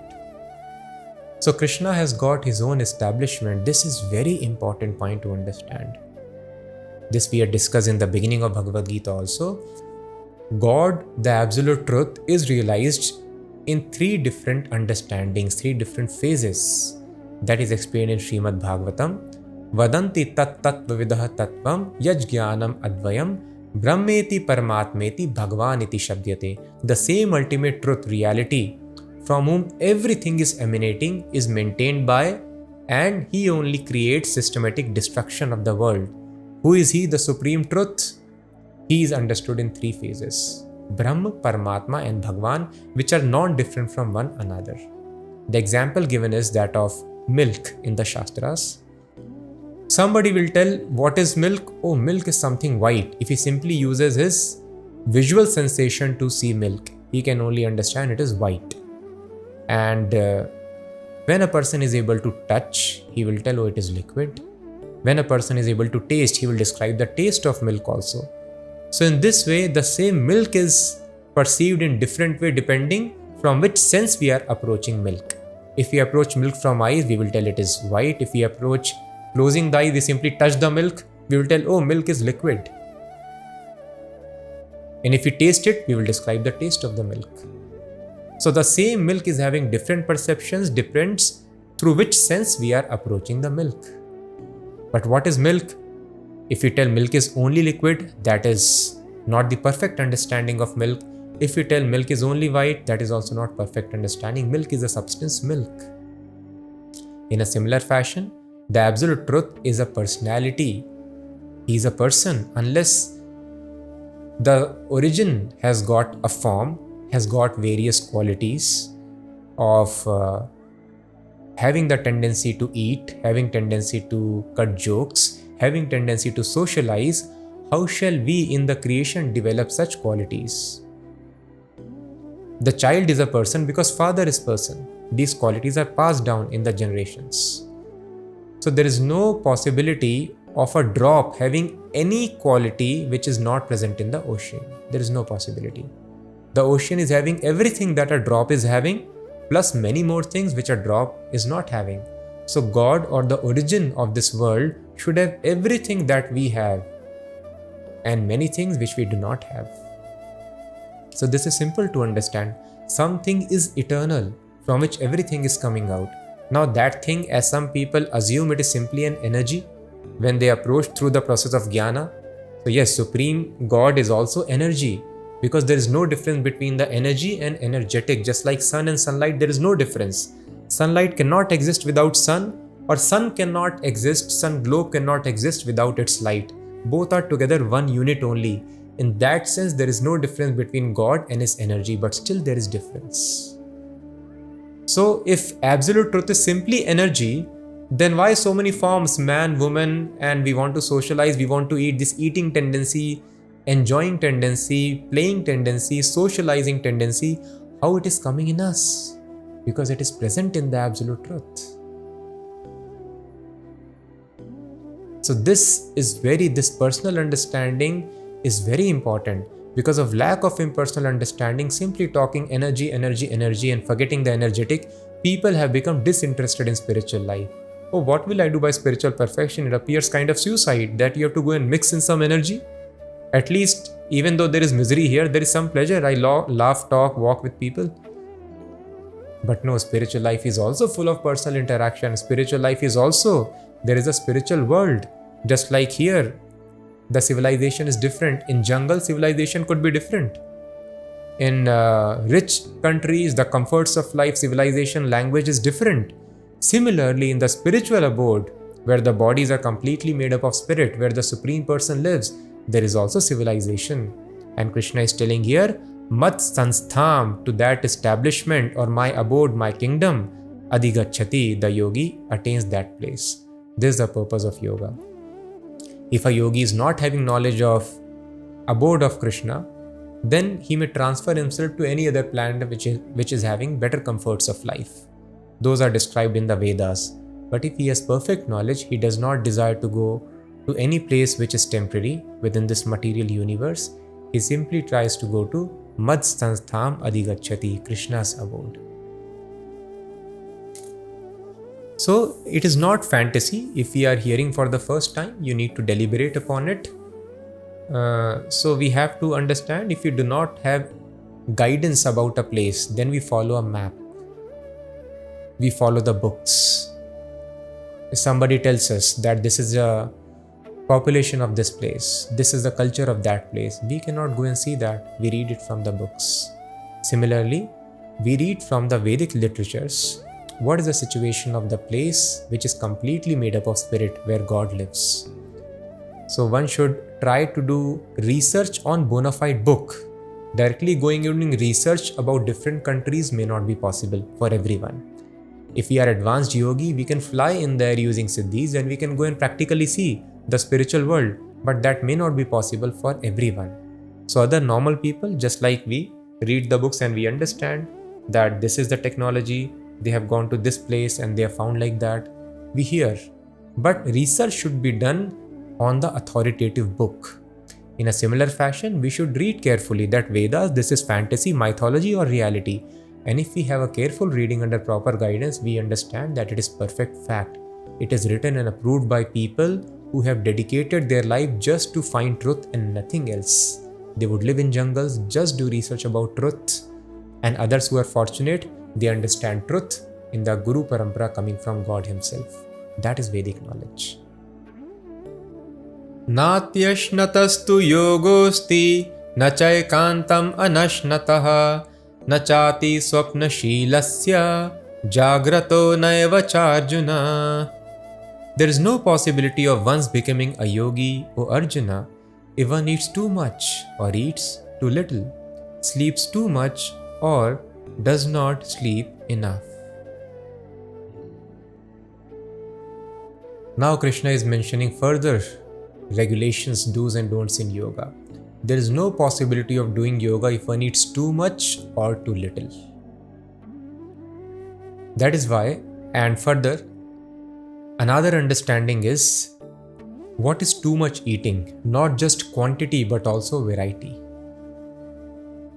So, Krishna has got his own establishment. This is very important point to understand. This we had discussed in the beginning of Bhagavad Gita also. God, the absolute truth, is realized in three different understandings, three different phases. That is explained in Shrimad Bhagavatam. Vadanti tat tat vividah tattvam yaj jnanam advayam brahmeti paramatmeti bhagavan iti shabdyate. The same ultimate truth, reality, from whom everything is emanating, is maintained by, and he only creates systematic destruction of the world. Who is he, the supreme truth? He is understood in three phases: Brahma, Paramatma, and Bhagavan, which are non-different from one another. The example given is that of milk in the Shastras. Somebody will tell, what is milk? Oh, milk is something white. If he simply uses his visual sensation to see milk, he can only understand it is white. And when a person is able to touch, he will tell, oh, it is liquid. When a person is able to taste, he will describe the taste of milk also. So in this way, the same milk is perceived in different way depending from which sense we are approaching milk. If we approach milk from eyes, we will tell it is white. If we approach closing the eyes, we simply touch the milk, we will tell, oh, milk is liquid. And if we taste it, we will describe the taste of the milk. So the same milk is having different perceptions, depends through which sense we are approaching the milk. But what is milk? If we tell milk is only liquid, that is not the perfect understanding of milk. If we tell milk is only white, that is also not perfect understanding. Milk is a substance, milk. In a similar fashion, the absolute truth is a personality. He is a person. Unless the origin has got a form, has got various qualities of having the tendency to eat, having tendency to cut jokes, having tendency to socialize, how shall we in the creation develop such qualities? The child is a person because father is person. These qualities are passed down in the generations. So there is no possibility of a drop having any quality which is not present in the ocean. There is no possibility. The ocean is having everything that a drop is having, plus many more things which a drop is not having. So God, or the origin of this world, should have everything that we have and many things which we do not have. So this is simple to understand. Something is eternal from which everything is coming out. Now that thing, as some people assume, it is simply an energy when they approach through the process of jnana. So yes, Supreme God is also energy, because there is no difference between the energy and energetic. Just like sun and sunlight, there is no difference. Sunlight cannot exist without sun, or sun cannot exist, sun globe cannot exist without its light. Both are together one unit only. In that sense, there is no difference between God and his energy, but still there is difference. So if absolute truth is simply energy, then why so many forms, man, woman, and we want to socialize, we want to eat, this eating tendency, enjoying tendency, playing tendency, socializing tendency, how it is coming in us? Because it is present in the absolute truth. So this personal understanding is very important. Because of lack of impersonal understanding, simply talking energy, energy, energy and forgetting the energetic, people have become disinterested in spiritual life. Oh, what will I do by spiritual perfection? It appears kind of suicide that you have to go and mix in some energy. At least, even though there is misery here, there is some pleasure. I laugh, talk, walk with people. But no, spiritual life is also full of personal interaction. Spiritual life is also, there is a spiritual world. Just like here, the civilization is different. In jungle, civilization could be different. In rich countries, the comforts of life, civilization, language is different. Similarly, in the spiritual abode, where the bodies are completely made up of spirit, where the Supreme Person lives, there is also civilization. And Krishna is telling here, Mat Sanstham, to that establishment or my abode, my kingdom, adhigacchati, the yogi attains that place. This is the purpose of yoga. If a yogi is not having knowledge of abode of Krishna, then he may transfer himself to any other planet which is having better comforts of life. Those are described in the Vedas. But if he has perfect knowledge, he does not desire to go to any place which is temporary within this material universe. He simply tries to go to Mad Stanstham Adhigacchati, Krishna's abode. So it is not fantasy. If we are hearing for the first time, you need to deliberate upon it. So we have to understand, if you do not have guidance about a place, then we follow a map. We follow the books. If somebody tells us that this is a population of this place, this is the culture of that place, we cannot go and see that. We read it from the books. Similarly, we read from the Vedic literatures what is the situation of the place which is completely made up of spirit, where God lives. So one should try to do research on bona fide book. Directly going and doing research about different countries may not be possible for everyone. If we are advanced yogi, we can fly in there using siddhis and we can go and practically see the spiritual world, but that may not be possible for everyone. So other normal people, just like we, read the books and we understand that this is the technology, they have gone to this place and they have found like that. We hear. But research should be done on the authoritative book. In a similar fashion, we should read carefully that Vedas, this is fantasy, mythology or reality. And if we have a careful reading under proper guidance, we understand that it is perfect fact. It is written and approved by people who have dedicated their life just to find truth and nothing else. They would live in jungles, just do research about truth. And others who are fortunate, they understand truth in the Guru Parampara coming from God Himself. That is Vedic knowledge. Natyashnatastu yogosti nachaikantam anashnataha nachati swapnashilasya jagrato naiva charjuna. There is no possibility of one's becoming a yogi, O Arjuna, if one eats too much or eats too little, sleeps too much or does not sleep enough. Now Krishna is mentioning further regulations, do's and don'ts in yoga. There is no possibility of doing yoga if one eats too much or too little. That is why, and further, another understanding is what is too much eating, not just quantity but also variety.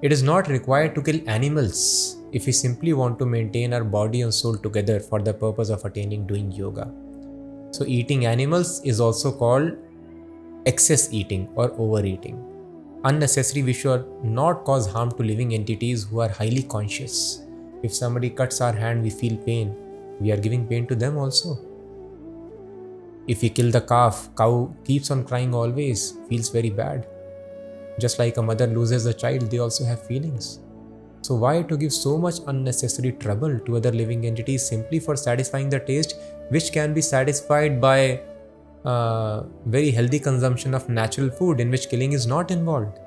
It is not required to kill animals if we simply want to maintain our body and soul together for the purpose of attaining doing yoga. So eating animals is also called excess eating or overeating. Unnecessary, we should not cause harm to living entities who are highly conscious. If somebody cuts our hand, we feel pain. We are giving pain to them also. If we kill the calf, cow keeps on crying always, feels very bad. Just like a mother loses a child, they also have feelings. So why to give so much unnecessary trouble to other living entities simply for satisfying the taste, which can be satisfied by very healthy consumption of natural food in which killing is not involved.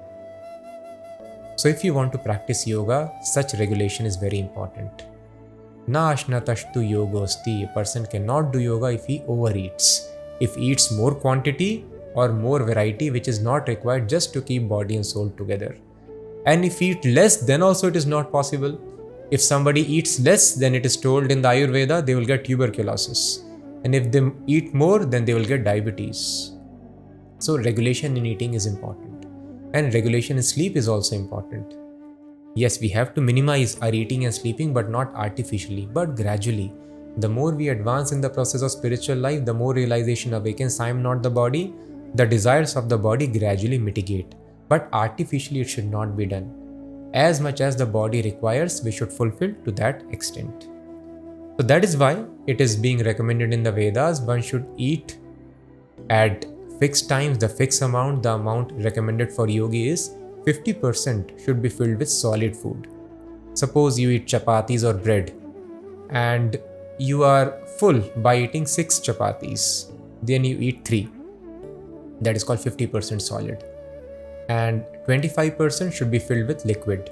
So if you want to practice yoga, such regulation is very important. Na ashnatashtu yogosti. A person cannot do yoga if he overeats. If he eats more quantity or more variety which is not required just to keep body and soul together. And if he eat less, then also it is not possible. If somebody eats less, then it is told in the Ayurveda, they will get tuberculosis. And if they eat more, then they will get diabetes. So regulation in eating is important. And regulation in sleep is also important. Yes, we have to minimize our eating and sleeping, but not artificially, but gradually. The more we advance in the process of spiritual life, the more realization awakens, I am not the body. The desires of the body gradually mitigate. But artificially it should not be done. As much as the body requires, we should fulfill to that extent. So that is why it is being recommended in the Vedas, one should eat at fixed times, the fixed amount, the amount recommended for yogi is 50% should be filled with solid food. Suppose you eat chapatis or bread and you are full by eating 6 chapatis, then you eat 3. That is called 50% solid. And 25% should be filled with liquid.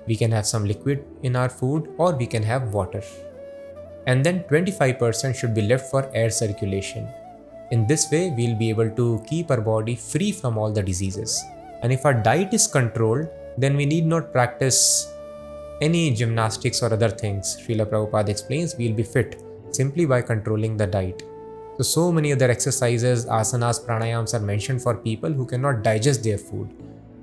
We can have some liquid in our food or we can have water. and then 25% should be left for air circulation. In this way, we'll be able to keep our body free from all the diseases. And if our diet is controlled, then we need not practice any gymnastics or other things. Srila Prabhupada explains we'll be fit simply by controlling the diet. So many other exercises, asanas, pranayams are mentioned for people who cannot digest their food.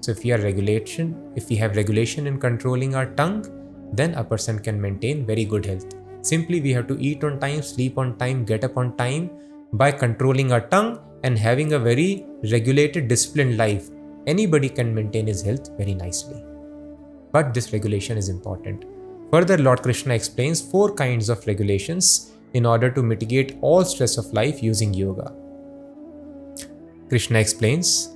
So if we have regulation in controlling our tongue, then a person can maintain very good health. Simply we have to eat on time, sleep on time, get up on time. By controlling our tongue and having a very regulated, disciplined life, anybody can maintain his health very nicely. But this regulation is important. Further, Lord Krishna explains 4 kinds of regulations in order to mitigate all stress of life using yoga. Krishna explains,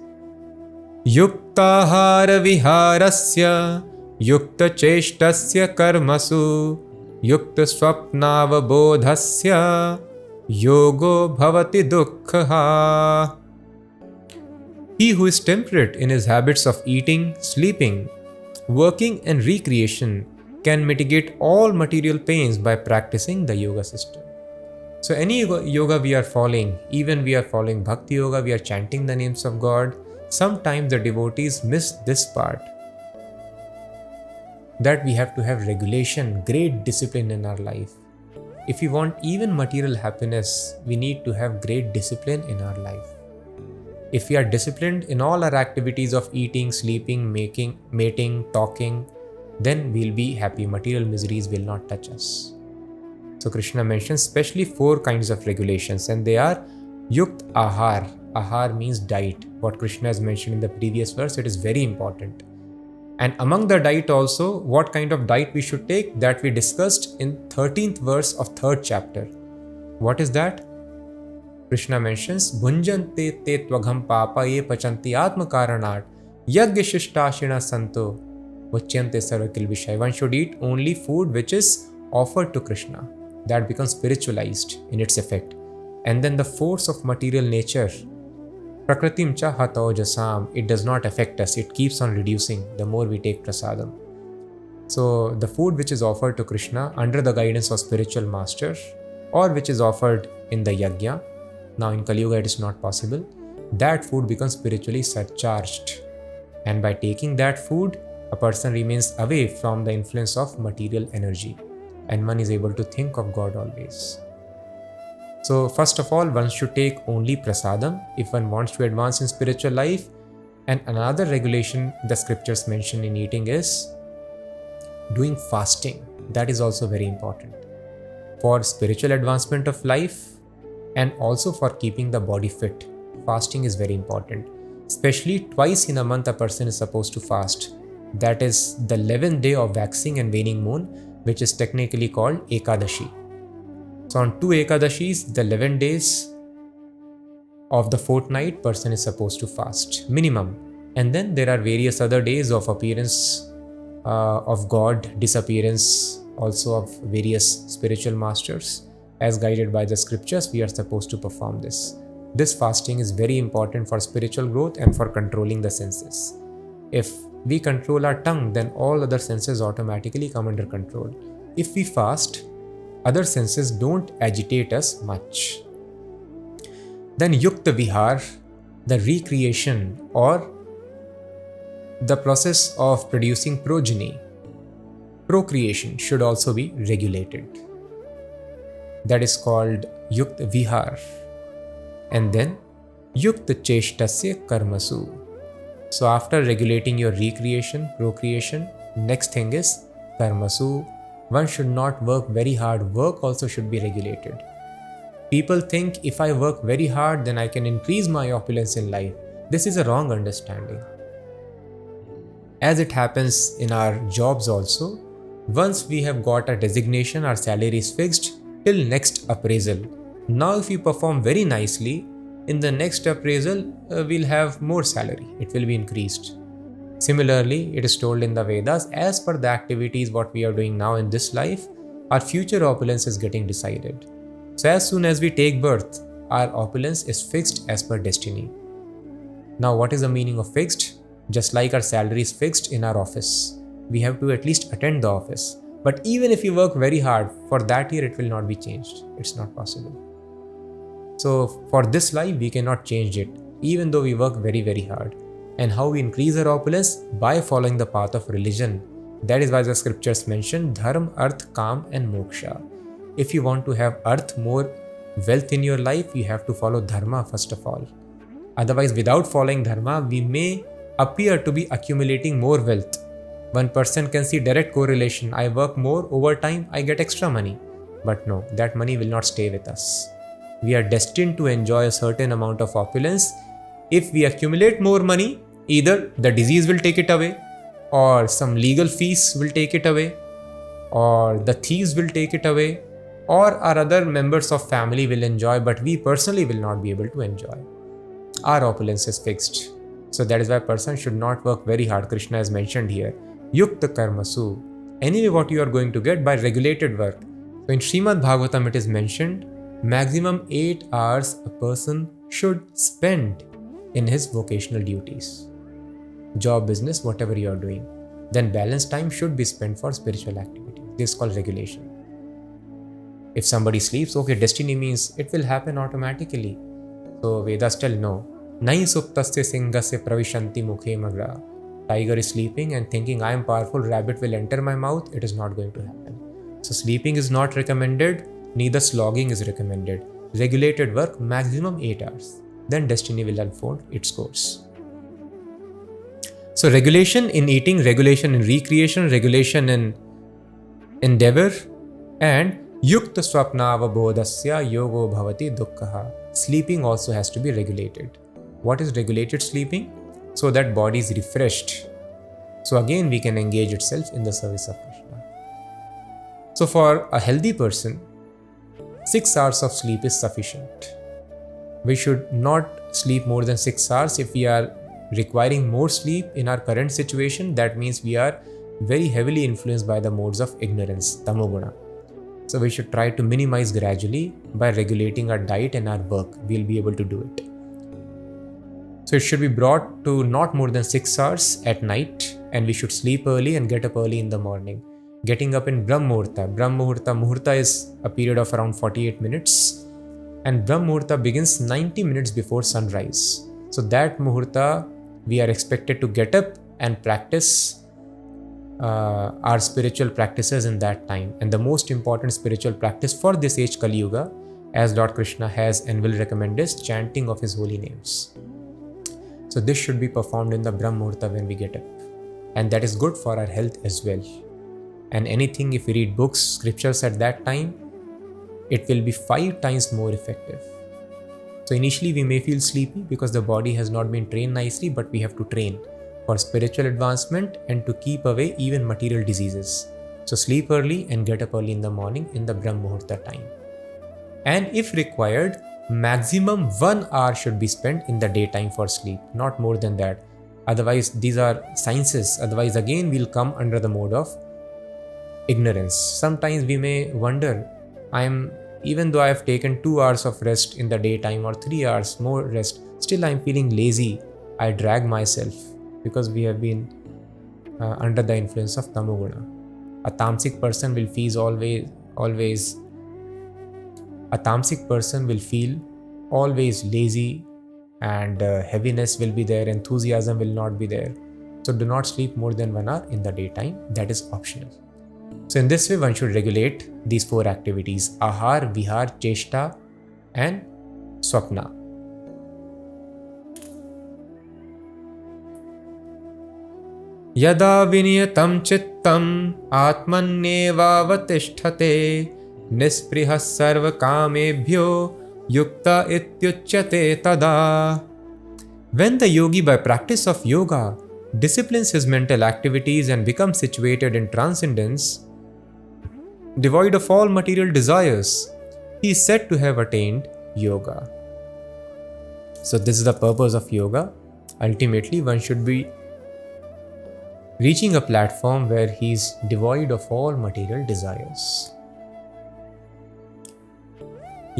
Yuktahara viharasya yukta cheshtasya karmasu yukta swapnavabodhasya yogo bhavati dukkha. He who is temperate in his habits of eating, sleeping, working and recreation can mitigate all material pains by practicing the yoga system. So any yoga we are following, even we are following Bhakti Yoga, we are chanting the names of God, sometimes the devotees miss this part. That we have to have regulation, great discipline in our life. If we want even material happiness, we need to have great discipline in our life. If we are disciplined in all our activities of eating, sleeping, mating, talking, then we'll be happy. Material miseries will not touch us. So Krishna mentions especially 4 kinds of regulations, and they are Yukt Ahar. Ahar means diet. What Krishna has mentioned in the previous verse, it is very important. And among the diet also, what kind of diet we should take, that we discussed in 13th verse of 3rd chapter. What is that? Krishna mentions, Bhunjante te tvagham papa ye pachanti atma karanat yagya shishtashina santo vachyante sarvakil vishay. One should eat only food which is offered to Krishna. That becomes spiritualized in its effect. And then the force of material nature, Prakritim cha hato jasam, it does not affect us. It keeps on reducing the more we take prasadam. So the food which is offered to Krishna under the guidance of spiritual master, or which is offered in the yajna, now in Kali Yuga it is not possible, that food becomes spiritually surcharged. And by taking that food, a person remains away from the influence of material energy, and one is able to think of God always. So first of all, one should take only prasadam if one wants to advance in spiritual life. And another regulation the scriptures mention in eating is doing fasting. That is also very important for spiritual advancement of life and also for keeping the body fit. Fasting is very important. Especially twice in a month a person is supposed to fast. That is the 11th day of waxing and waning moon, which is technically called Ekadashi. So on 2 Ekadashis, the 11 days of the fortnight, person is supposed to fast, minimum. And then there are various other days of appearance of God, disappearance also of various spiritual masters. As guided by the scriptures, we are supposed to perform this. This fasting is very important for spiritual growth and for controlling the senses. If we control our tongue, then all other senses automatically come under control. If we fast, other senses don't agitate us much. Then Yukta Vihar, the recreation or the process of producing progeny, procreation should also be regulated. That is called Yukta Vihar. And then Yukta Cheshtasya Karmasu. So after regulating your recreation, procreation, next thing is Karmasu. One should not work very hard. Work also should be regulated. People think if I work very hard, then I can increase my opulence in life. This is a wrong understanding. As it happens in our jobs also, once we have got a designation, our salary is fixed till next appraisal. Now if we perform very nicely, in the next appraisal, we'll have more salary. It will be increased. Similarly, it is told in the Vedas, as per the activities what we are doing now in this life, our future opulence is getting decided. So as soon as we take birth, our opulence is fixed as per destiny. Now what is the meaning of fixed? Just like our salary is fixed in our office, we have to at least attend the office. But even if you work very hard, for that year it will not be changed. It's not possible. So for this life, we cannot change it, even though we work very, very hard. And how we increase our opulence? By following the path of religion. That is why the scriptures mention dharma, arth, kam and moksha. If you want to have arth, more wealth in your life, you have to follow dharma first of all. Otherwise, without following dharma, we may appear to be accumulating more wealth. One person can see direct correlation. I work more, over time I get extra money. But no, that money will not stay with us. We are destined to enjoy a certain amount of opulence. If we accumulate more money, either the disease will take it away, or some legal fees will take it away, or the thieves will take it away, or our other members of family will enjoy, but we personally will not be able to enjoy. Our opulence is fixed. So that is why a person should not work very hard. Krishna has mentioned here, Yukta Karmasu. Anyway, what you are going to get by regulated work. So in Shrimad Bhagavatam it is mentioned, maximum 8 hours a person should spend in his vocational duties. Job, business, whatever you are doing. Then balanced time should be spent for spiritual activity. This is called regulation. If somebody sleeps, okay, destiny means it will happen automatically. So Vedas tell no. Nai suptasya singasya pravishanti mukhe magra. Tiger is sleeping and thinking I am powerful, rabbit will enter my mouth. It is not going to happen. So sleeping is not recommended, neither slogging is recommended. Regulated work, maximum 8 hours. Then destiny will unfold its course. So regulation in eating, regulation in recreation, regulation in endeavor, and yukta swapnavabodhasya yogo bhavati dukkha. Sleeping also has to be regulated. What is regulated sleeping? So that body is refreshed. So again we can engage itself in the service of Krishna. So for a healthy person, 6 hours of sleep is sufficient. We should not sleep more than 6 hours. If we are requiring more sleep in our current situation, that means we are very heavily influenced by the modes of ignorance, tamoguna. So we should try to minimize gradually by regulating our diet and our work. We'll be able to do it. So it should be brought to not more than 6 hours at night, and we should sleep early and get up early in the morning. Getting up in Brahm Muhurta. Muhurta is a period of around 48 minutes, and Brahm Muhurta begins 90 minutes before sunrise. So that Muhurta, we are expected to get up and practice our spiritual practices in that time. And the most important spiritual practice for this age Kali Yuga, as Lord Krishna has and will recommend, is chanting of his holy names. So this should be performed in the Brahm Muhurta when we get up. And that is good for our health as well. And anything, if we read books, scriptures at that time, it will be 5 times more effective. So initially we may feel sleepy because the body has not been trained nicely, but we have to train for spiritual advancement and to keep away even material diseases. So sleep early and get up early in the morning in the Brahm Muhurta time. And if required, maximum 1 hour should be spent in the daytime for sleep, not more than that. Otherwise, these are sciences. Otherwise, again, we'll come under the mode of ignorance. Sometimes we may wonder, even though I have taken 2 hours of rest in the daytime or 3 hours more rest, still I'm feeling lazy. I drag myself because we have been under the influence of tamoguna. A tamasic person will feel always lazy, and heaviness will be there, enthusiasm will not be there. So do not sleep more than 1 hour in the daytime. That is optional. So in this way, one should regulate these 4 activities: ahar, vihar, cheshta and swapna. Yada viniyatam chittam atmanyevavatishthate nisprihas sarva kamebhyo yukta ityuchyate tada. When the yogi, by practice of yoga, disciplines his mental activities and becomes situated in transcendence, devoid of all material desires, he is said to have attained yoga. So this is the purpose of yoga. Ultimately, one should be reaching a platform where he is devoid of all material desires.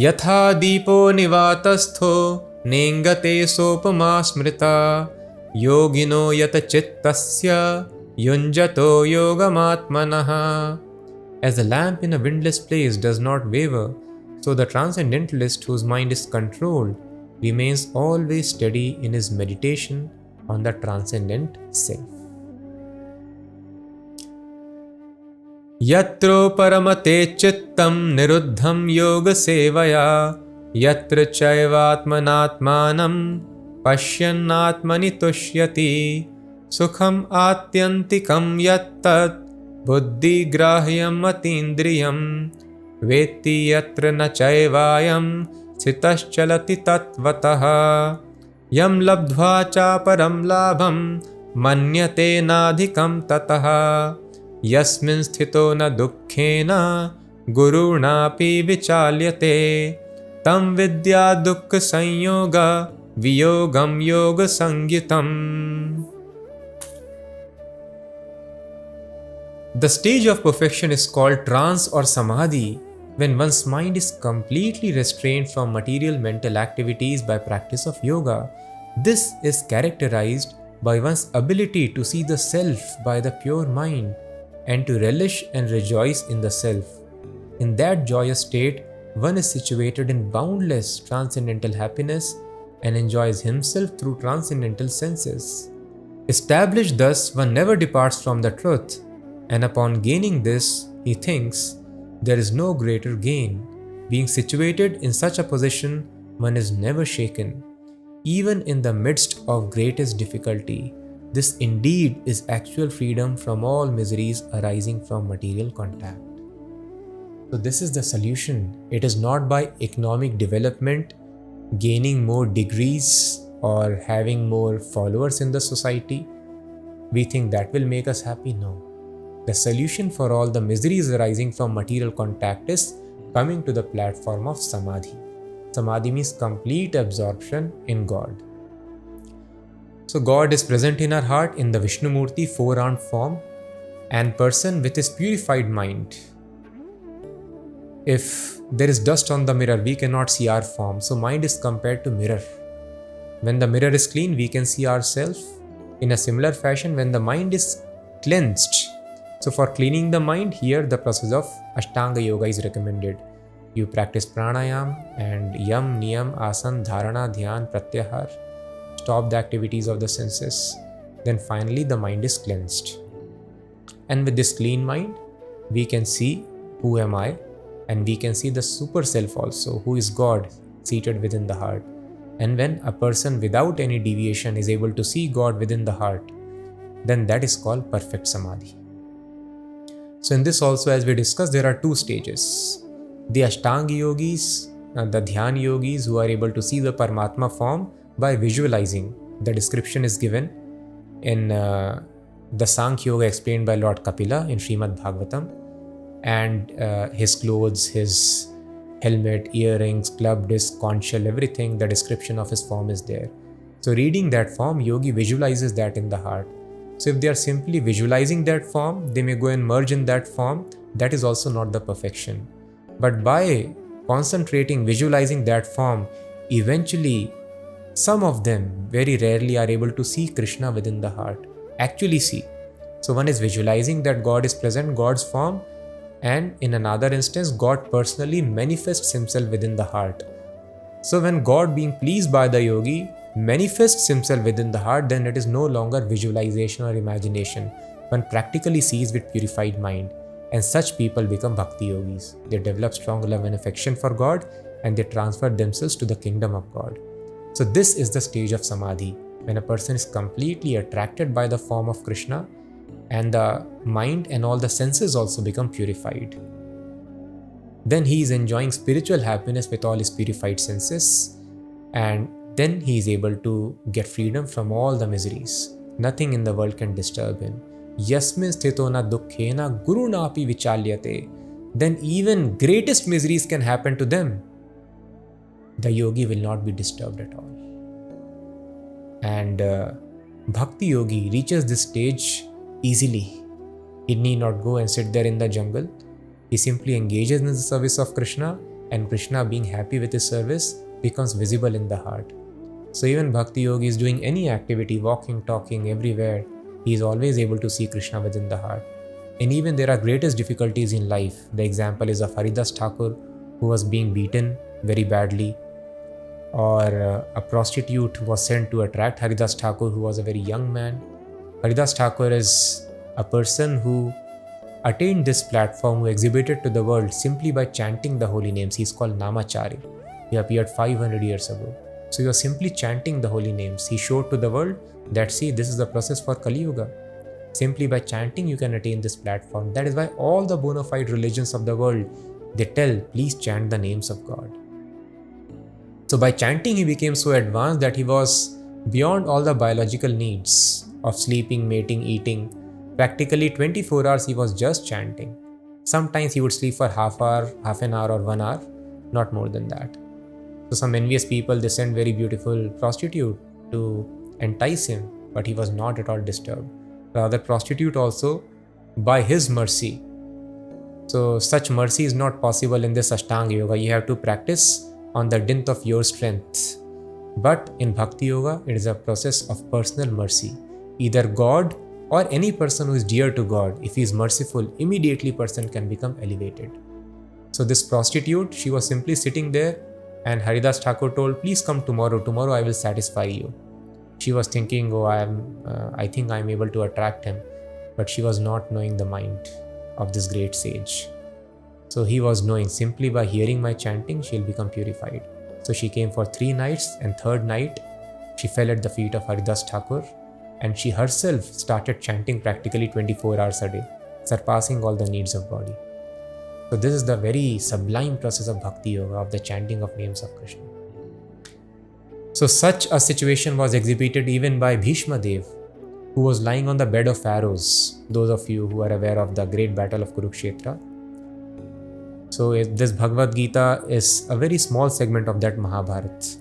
Yatha deepo nivatastho nengate sopama smrita yogino yata chittasya yunjato yogamatmanaha As the lamp in a windless place does not waver, so the transcendentalist whose mind is controlled remains always steady in his meditation on the transcendent self. Yatro paramate chittam niruddham yoga sevaya yatra chaivatmanatmanam pashyannatmani tushyati sukham atyantikam yattat buddhi grahyam atindriyam vetti yatra na chaivayam sitaschalati tatvatah yam labdhva cha param labham manyate nadhikam tatah yasmin sthito na dukkhena gurunapi vichalyate tam vidya dukkha sanyoga viyogam yoga sangyutam. The stage of perfection is called trance or samadhi when one's mind is completely restrained from material mental activities by practice of yoga. This is characterized by one's ability to see the self by the pure mind and to relish and rejoice in the self. In that joyous state, one is situated in boundless transcendental happiness and enjoys himself through transcendental senses. Established thus, one never departs from the truth, and upon gaining this, he thinks there is no greater gain. Being situated in such a position, one is never shaken, even in the midst of greatest difficulty. This indeed is actual freedom from all miseries arising from material contact. So this is the solution. It is not by economic development, gaining more degrees or having more followers in the society. We think that will make us happy. No. The solution for all the miseries arising from material contact is coming to the platform of samadhi. Samadhi means complete absorption in God. So God is present in our heart in the Vishnu Murti 4-armed form and person with his purified mind. If there is dust on the mirror, we cannot see our form. So mind is compared to mirror. When the mirror is clean, we can see ourselves. In a similar fashion, when the mind is cleansed, so for cleaning the mind, here the process of Ashtanga Yoga is recommended. You practice pranayam and yam, niyam, asan, dharana, dhyan, pratyahar. Stop the activities of the senses. Then finally the mind is cleansed. And with this clean mind, we can see who am I, and we can see the super self also, who is God seated within the heart. And when a person without any deviation is able to see God within the heart, then that is called perfect samadhi. So in this also, as we discussed, there are two stages. The Ashtanga yogis, the Dhyan yogis who are able to see the Paramatma form by visualizing. The description is given in the Sankhya Yoga explained by Lord Kapila in Shrimad Bhagavatam. And his clothes, his helmet, earrings, club disc, conch shell, everything, the description of his form is there. So reading that form, yogi visualizes that in the heart. So if they are simply visualizing that form, they may go and merge in that form. That is also not the perfection. But by concentrating, visualizing that form, eventually some of them very rarely are able to see Krishna within the heart. Actually see. So one is visualizing that God is present, God's form, and in another instance, God personally manifests himself within the heart. So when God, being pleased by the yogi, manifests himself within the heart, then it is no longer visualization or imagination. One practically sees with purified mind, and such people become bhakti yogis. They develop strong love and affection for God, and they transfer themselves to the kingdom of God. So this is the stage of samadhi, when a person is completely attracted by the form of Krishna, and the mind and all the senses also become purified. Then he is enjoying spiritual happiness with all his purified senses, and then he is able to get freedom from all the miseries. Nothing in the world can disturb him. Yasmin sthito na dukkhena guru napi vichalyate. Then even greatest miseries can happen to them. The yogi will not be disturbed at all. And bhakti yogi reaches this stage easily. He need not go and sit there in the jungle. He simply engages in the service of Krishna, and Krishna, being happy with his service, becomes visible in the heart. So even bhakti yogi is doing any activity, walking, talking, everywhere, he is always able to see Krishna within the heart. And even there are greatest difficulties in life. The example is of Haridas Thakur, who was being beaten very badly, or a prostitute who was sent to attract Haridas Thakur, who was a very young man. Haridas Thakur is a person who attained this platform, who exhibited to the world simply by chanting the holy names. He is called Namachari. He appeared 500 years ago. So he was simply chanting the holy names. He showed to the world that, see, this is the process for Kali Yuga. Simply by chanting you can attain this platform. That is why all the bona fide religions of the world, they tell, please chant the names of God. So by chanting he became so advanced that he was beyond all the biological needs of sleeping, mating, eating. Practically 24 hours he was just chanting. Sometimes he would sleep for half an hour or 1 hour, not more than that. So some envious people, they sent very beautiful prostitute to entice him, but he was not at all disturbed. The other prostitute also, by his mercy. So such mercy is not possible in this Ashtanga Yoga. You have to practice on the dint of your strength. But in Bhakti Yoga, it is a process of personal mercy. Either God or any person who is dear to God, if he is merciful, immediately person can become elevated. So this prostitute, she was simply sitting there, and Haridas Thakur told, please come tomorrow. Tomorrow I will satisfy you. She was thinking, oh, I think I am able to attract him. But she was not knowing the mind of this great sage. So he was knowing, simply by hearing my chanting, she'll become purified. So she came for 3 nights, and 3rd night, she fell at the feet of Haridas Thakur, and she herself started chanting practically 24 hours a day, surpassing all the needs of body. So this is the very sublime process of Bhakti Yoga, of the chanting of names of Krishna. So such a situation was exhibited even by Bhishma Dev, who was lying on the bed of arrows. Those of you who are aware of the great battle of Kurukshetra. So this Bhagavad Gita is a very small segment of that Mahabharata.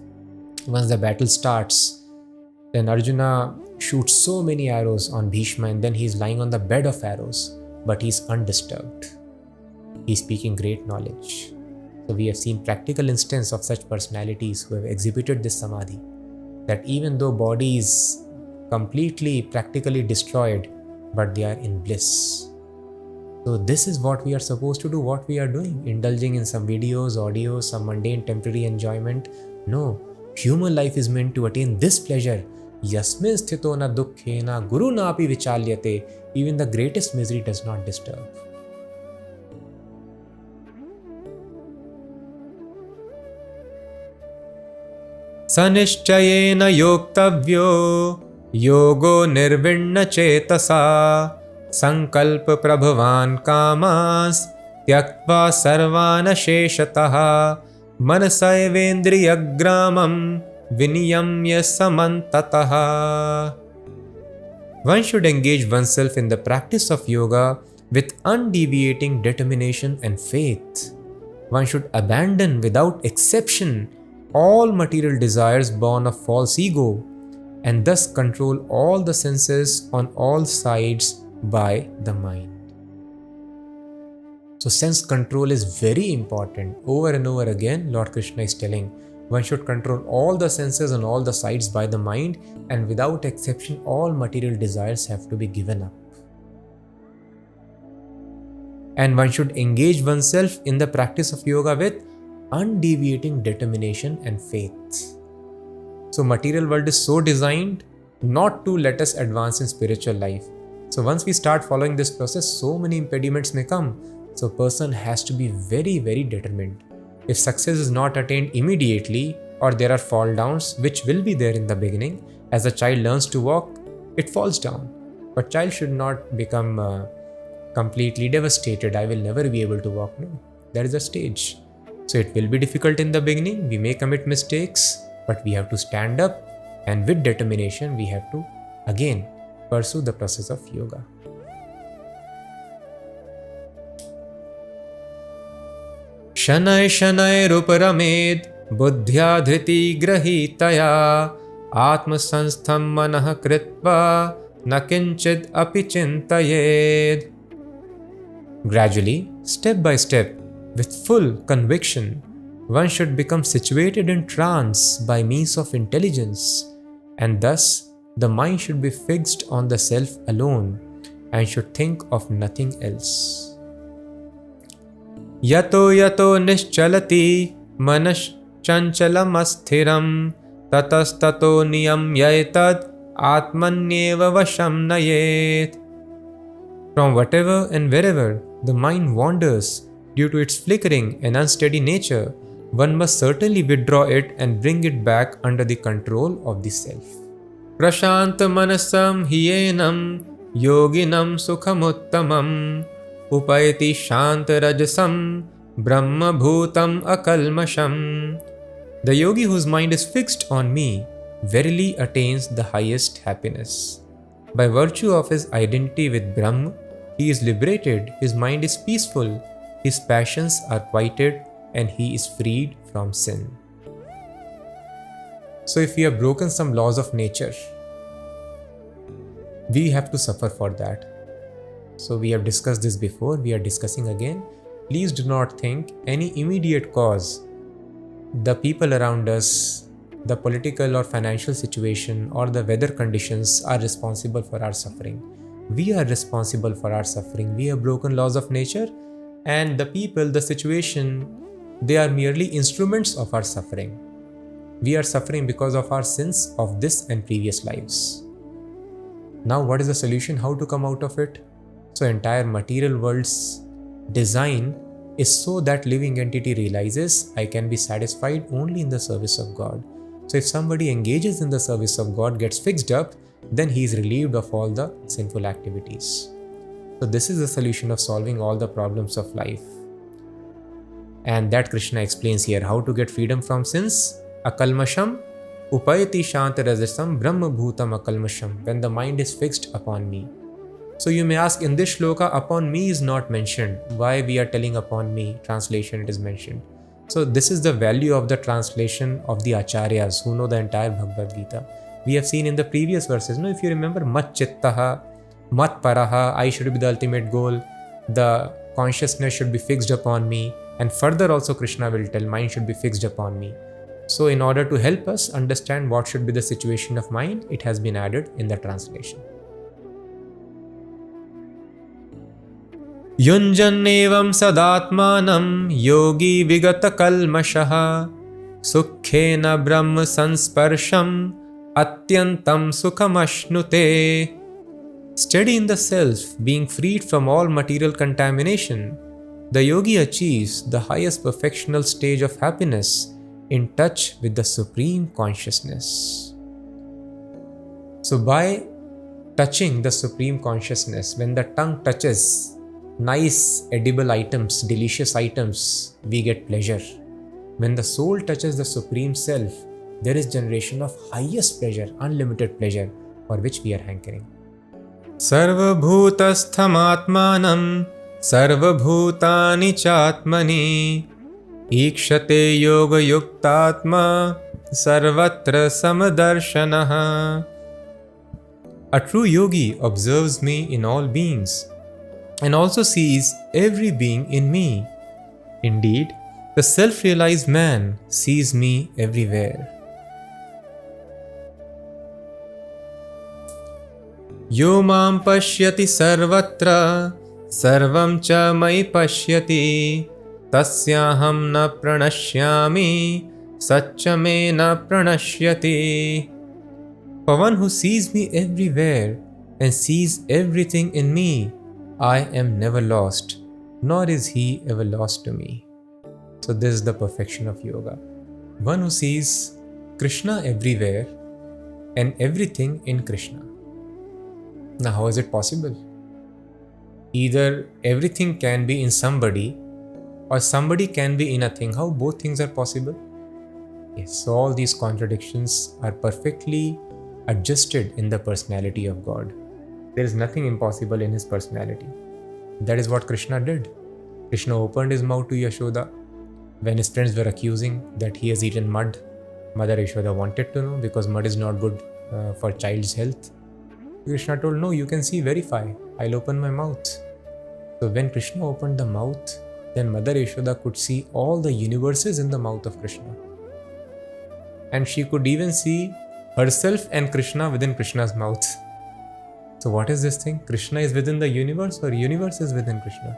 Once the battle starts, then Arjuna shoots so many arrows on Bhishma, and then he is lying on the bed of arrows, but he is undisturbed. He is speaking great knowledge. So we have seen practical instance of such personalities who have exhibited this samadhi, that even though body is completely practically destroyed, but they are in bliss. So this is what we are supposed to do, what we are doing, indulging in some videos, audios, some mundane temporary enjoyment. No, human life is meant to attain this pleasure. Yasmin sthito na dukkhena guru napi vichalyate. Even the greatest misery does not disturb. Sanishchayena yoktavyo yogo nirvinna chetasa sankalpa prabhavan kamas tyaktva sarvana sheshataha manasayvendriyagramam viniyamya samantataha. One should engage oneself in the practice of yoga with undeviating determination and faith. One should abandon without exception all material desires born of false ego, and thus control all the senses on all sides by the mind. So sense control is very important. Over and over again, Lord Krishna is telling, one should control all the senses on all the sides by the mind, and without exception, all material desires have to be given up. And one should engage oneself in the practice of yoga with undeviating determination and faith. So material world is so designed not to let us advance in spiritual life. So once we start following this process, so many impediments may come. So person has to be very, very determined. If success is not attained immediately, or there are fall downs, which will be there in the beginning, as a child learns to walk, it falls down. But child should not become completely devastated. I will never be able to walk. No, there is a stage. So it will be difficult in the beginning, we may commit mistakes, but we have to stand up, and with determination we have to again pursue the process of yoga. Shanay shanay ruparamed buddhya dhriti grahitaya atma sanstham manah kritva nakinchid api chintayed. Gradually, step by step, with full conviction, one should become situated in trance by means of intelligence, and thus the mind should be fixed on the self alone, and should think of nothing else. Yato yato nischalati manaschancchalam asthiram tatastato niyamyaitat atmanyeva vasham nayet. From whatever and wherever the mind wanders due to its flickering and unsteady nature, one must certainly withdraw it and bring it back under the control of the self. Prashanta manasam hiyenam yoginam sukhamuttamam upayati shanta rajasam brahma bhutam akalmasham. The yogi whose mind is fixed on me verily attains the highest happiness. By virtue of his identity with Brahma, he is liberated, his mind is peaceful, his passions are quieted, and he is freed from sin. So if we have broken some laws of nature, we have to suffer for that. So we have discussed this before, we are discussing again. Please do not think any immediate cause, the people around us, the political or financial situation or the weather conditions are responsible for our suffering. We are responsible for our suffering. We have broken laws of nature, and the people, the situation, they are merely instruments of our suffering. We are suffering because of our sins of this and previous lives. Now what is the solution? How to come out of it? So entire material world's design is so that living entity realizes I can be satisfied only in the service of God. So if somebody engages in the service of God, gets fixed up, then he is relieved of all the sinful activities. So this is the solution of solving all the problems of life. And that Krishna explains here, how to get freedom from sins. Akalmasham upayati shanta rajasam brahma bhutam akalmasham. When the mind is fixed upon me. So you may ask, in this shloka, upon me is not mentioned. Why we are telling upon me? Translation it is mentioned. So this is the value of the translation of the acharyas who know the entire Bhagavad Gita. We have seen in the previous verses, if you remember, mat chittaha, mat paraha, I should be the ultimate goal. The consciousness should be fixed upon me. And further also Krishna will tell, mind should be fixed upon me. So in order to help us understand what should be the situation of mind, it has been added in the translation. Yunjannevam sadatmanam yogi vigata kalmashaha sukkhena brahma sansparsham atyantam sukhamashnute. Steady in the self, being freed from all material contamination, the yogi achieves the highest perfectional stage of happiness in touch with the Supreme Consciousness. So by touching the Supreme Consciousness, when the tongue touches nice edible items, delicious items, we get pleasure. When the soul touches the Supreme Self, there is generation of highest pleasure, unlimited pleasure, for which we are hankering. Sarva bhutastham atmanam sarva bhutani chatmani ikshate yoga yuktatma sarvatra samadarshanaha. A true yogi observes me in all beings and also sees every being in me. Indeed, the self-realized man sees me everywhere. Yo mam pashyati sarvatra sarvam cha mai pashyati tasyaham na pranashyami satcha me na pranashyati. For one who sees me everywhere and sees everything in me, I am never lost, nor is he ever lost to me. So this is the perfection of yoga. One who sees Krishna everywhere and everything in Krishna. Now how is it possible? Either everything can be in somebody or somebody can be in a thing. How both things are possible? Yes, so all these contradictions are perfectly adjusted in the personality of God. There is nothing impossible in his personality. That is what Krishna did. Krishna opened his mouth to Yashoda when his friends were accusing that he has eaten mud. Mother Yashoda wanted to know because mud is not good for child's health. Krishna told, no, you can see, verify. I'll open my mouth. So when Krishna opened the mouth, then Mother Yashoda could see all the universes in the mouth of Krishna. And she could even see herself and Krishna within Krishna's mouth. So what is this thing? Krishna is within the universe or universe is within Krishna?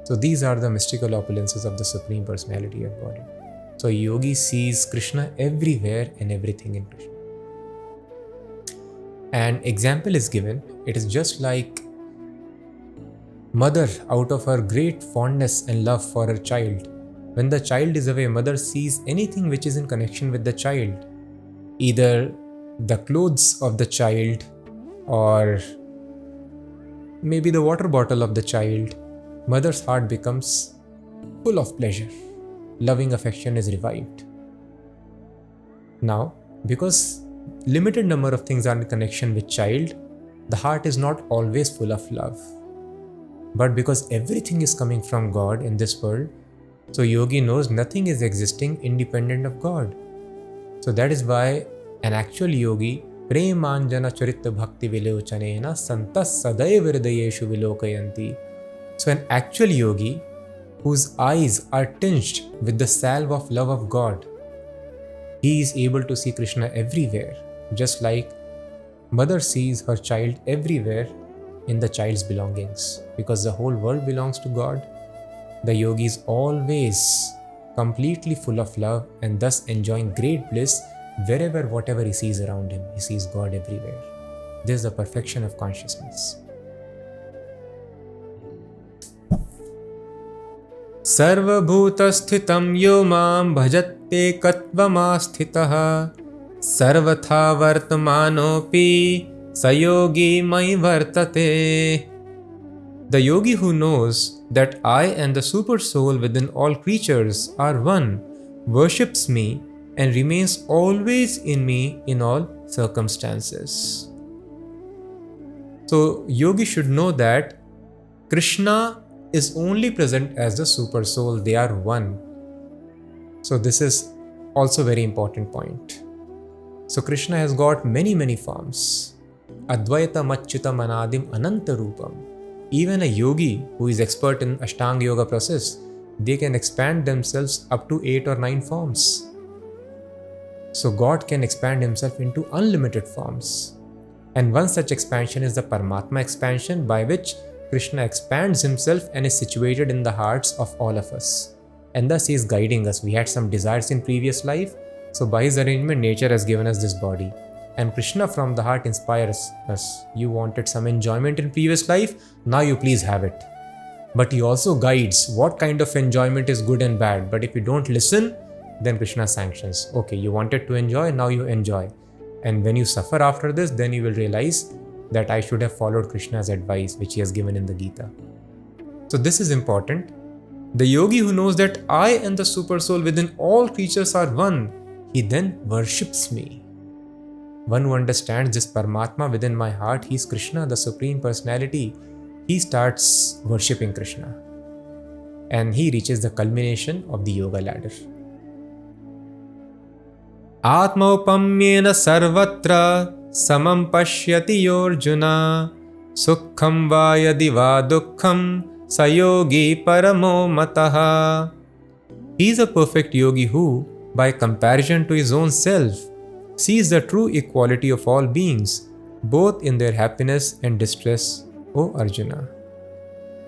So these are the mystical opulences of the Supreme Personality of Godhead. So a yogi sees Krishna everywhere and everything in Krishna. An example is given. It is just like mother, out of her great fondness and love for her child. When the child is away, mother sees anything which is in connection with the child. Either the clothes of the child or maybe the water bottle of the child. Mother's heart becomes full of pleasure. Loving affection is revived. Now, because limited number of things are in connection with child, the heart is not always full of love. But because everything is coming from God in this world, so yogi knows nothing is existing independent of God. So that is why an actual yogi, premanjana charita bhakti vilochanena santas sadaiv hridayeshu vilokayanti. So an actual yogi whose eyes are tinged with the salve of love of God, he is able to see Krishna everywhere, just like mother sees her child everywhere in the child's belongings. Because the whole world belongs to God, the yogi is always completely full of love and thus enjoying great bliss wherever, whatever he sees around him. He sees God everywhere. This is the perfection of consciousness. Sarvabhutashthitam yo mam bhajate katvamaasthitah sarvatha vartamanopi sayogi mai vartate. The yogi who knows that I and the super soul within all creatures are one, worships me and remains always in me in all circumstances. So yogi should know that Krishna is only present as the super soul. They are one. So this is also very important point. So Krishna has got many forms. Advaita Machyuta Manadim Ananta Rupam. Even a yogi who is expert in Ashtanga Yoga process, they can expand themselves up to 8 or 9 forms. So God can expand himself into unlimited forms. And one such expansion is the Paramatma expansion, by which Krishna expands himself and is situated in the hearts of all of us. And thus he is guiding us. We had some desires in previous life. So by his arrangement, nature has given us this body. And Krishna from the heart inspires us. You wanted some enjoyment in previous life, now you please have it. But he also guides what kind of enjoyment is good and bad. But if you don't listen, then Krishna sanctions. Okay, you wanted to enjoy, now you enjoy. And when you suffer after this, then you will realize that I should have followed Krishna's advice, which he has given in the Gita. So this is important. The yogi who knows that I and the super soul within all creatures are one, he then worships me. One who understands this Paramatma within my heart, he is Krishna, the Supreme Personality. He starts worshipping Krishna. And he reaches the culmination of the yoga ladder. Atmaupamyena sarvatra samam pashyati yorjuna sukham va yadi va dukkham sayogi paramo mataha. He is a perfect yogi who, by comparison to his own self, sees the true equality of all beings, both in their happiness and distress, O Arjuna.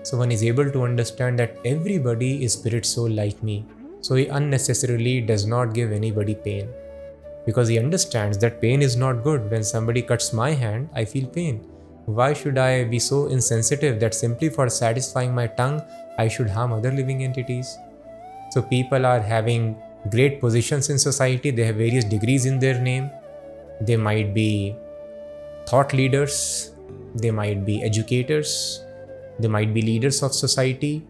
So one is able to understand that everybody is spirit soul like me. So he unnecessarily does not give anybody pain. Because he understands that pain is not good. When somebody cuts my hand, I feel pain. Why should I be so insensitive that simply for satisfying my tongue, I should harm other living entities? So people are having great positions in society. They have various degrees in their name. They might be thought leaders. They might be educators. They might be leaders of society.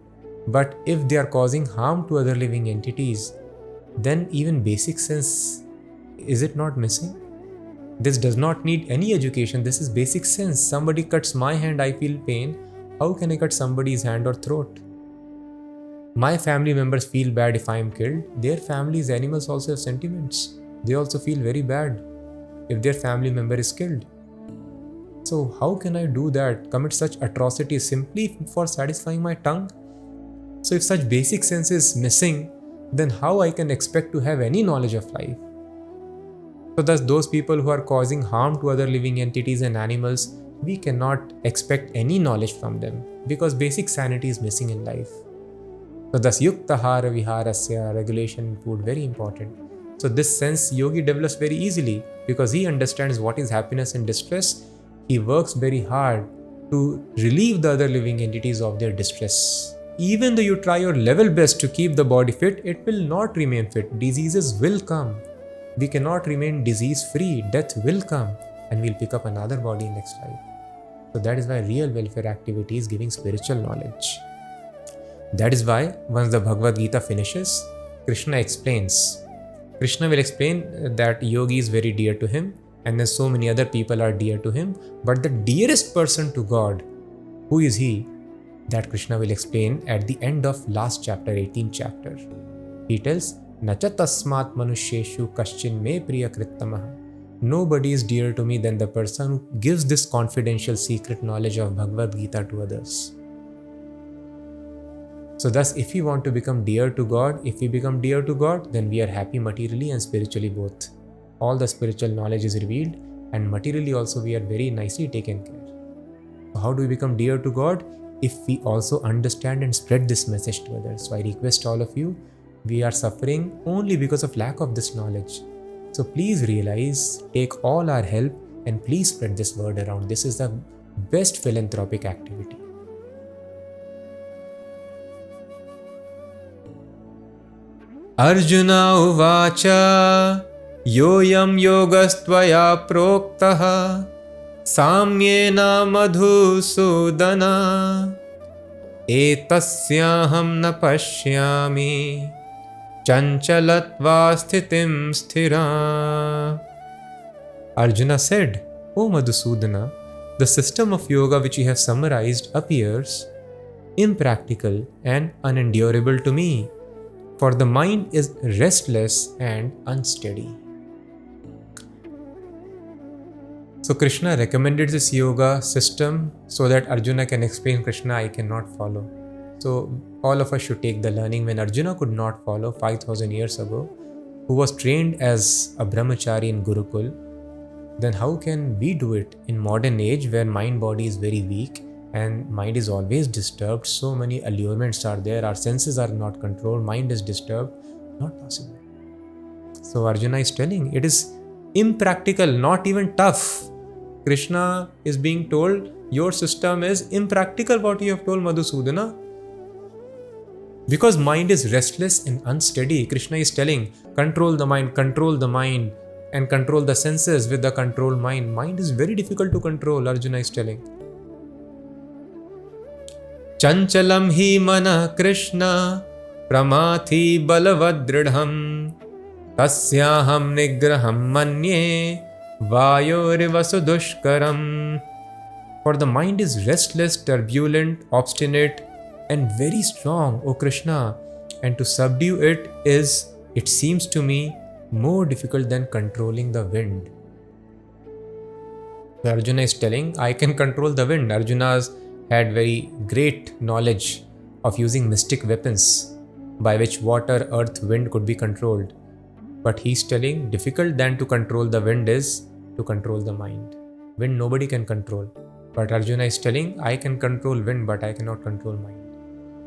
But if they are causing harm to other living entities, then even basic sense, is it not missing? This does not need any education. This is basic sense. Somebody cuts my hand, I feel pain. How can I cut somebody's hand or throat? My family members feel bad if I am killed. Their families, animals also have sentiments. They also feel very bad if their family member is killed. So how can I do that? Commit such atrocities simply for satisfying my tongue? So if such basic sense is missing, then how I can expect to have any knowledge of life? So thus those people who are causing harm to other living entities and animals, we cannot expect any knowledge from them because basic sanity is missing in life. So thus yuktahara viharasya, regulation in food, very important. So this sense yogi develops very easily because he understands what is happiness and distress. He works very hard to relieve the other living entities of their distress. Even though you try your level best to keep the body fit, it will not remain fit. Diseases will come. We cannot remain disease free. Death will come and we'll pick up another body next life. So that is why real welfare activity is giving spiritual knowledge. That is why once the Bhagavad Gita finishes, Krishna will explain that yogi is very dear to him and then so many other people are dear to him. But the dearest person to God, who is he? That Krishna will explain at the end of last chapter, 18th chapter. He tells, Nacha tasmat manusheshu kaschin me priya krittamaha. Nobody is dearer to me than the person who gives this confidential secret knowledge of Bhagavad Gita to others. So thus, if we want to become dear to God, then we are happy materially and spiritually both. All the spiritual knowledge is revealed and materially also we are very nicely taken care. So how do we become dear to God? If we also understand and spread this message to others. So I request all of you, we are suffering only because of lack of this knowledge. So please realize, take all our help and please spread this word around. This is the best philanthropic activity. Arjuna uvacha yoyam yogastvaya proktaha samyena madhusudana etasyaham na pashyami chanchalatva sthitim sthira. Arjuna said, O Madhusudana, the system of yoga which you have summarized appears impractical and unendurable to me, for the mind is restless and unsteady. So Krishna recommended this yoga system so that Arjuna can explain, Krishna, I cannot follow. So all of us should take the learning. When Arjuna could not follow 5,000 years ago, who was trained as a brahmachari in Gurukul, then how can we do it in modern age where mind body is very weak and mind is always disturbed? So many allurements are there, our senses are not controlled, mind is disturbed. Not possible. So Arjuna is telling it is impractical, not even tough. Krishna is being told your system is impractical, what you have told Madhusudana. Because mind is restless and unsteady, Krishna is telling, control the mind and control the senses with the controlled mind. Mind is very difficult to control, Arjuna is telling. Chanchalam hi mana Krishna pramathi balavadridham tasyaham nigraham manye vayorivasu dushkaram. For the mind is restless, turbulent, obstinate and very strong, O Krishna, and to subdue it is, it seems to me, more difficult than controlling the wind. So Arjuna is telling, I can control the wind. Arjuna's had very great knowledge of using mystic weapons by which water, earth, wind could be controlled. But he's telling, difficult than to control the wind is to control the mind. Wind nobody can control. But Arjuna is telling, I can control wind, but I cannot control mind.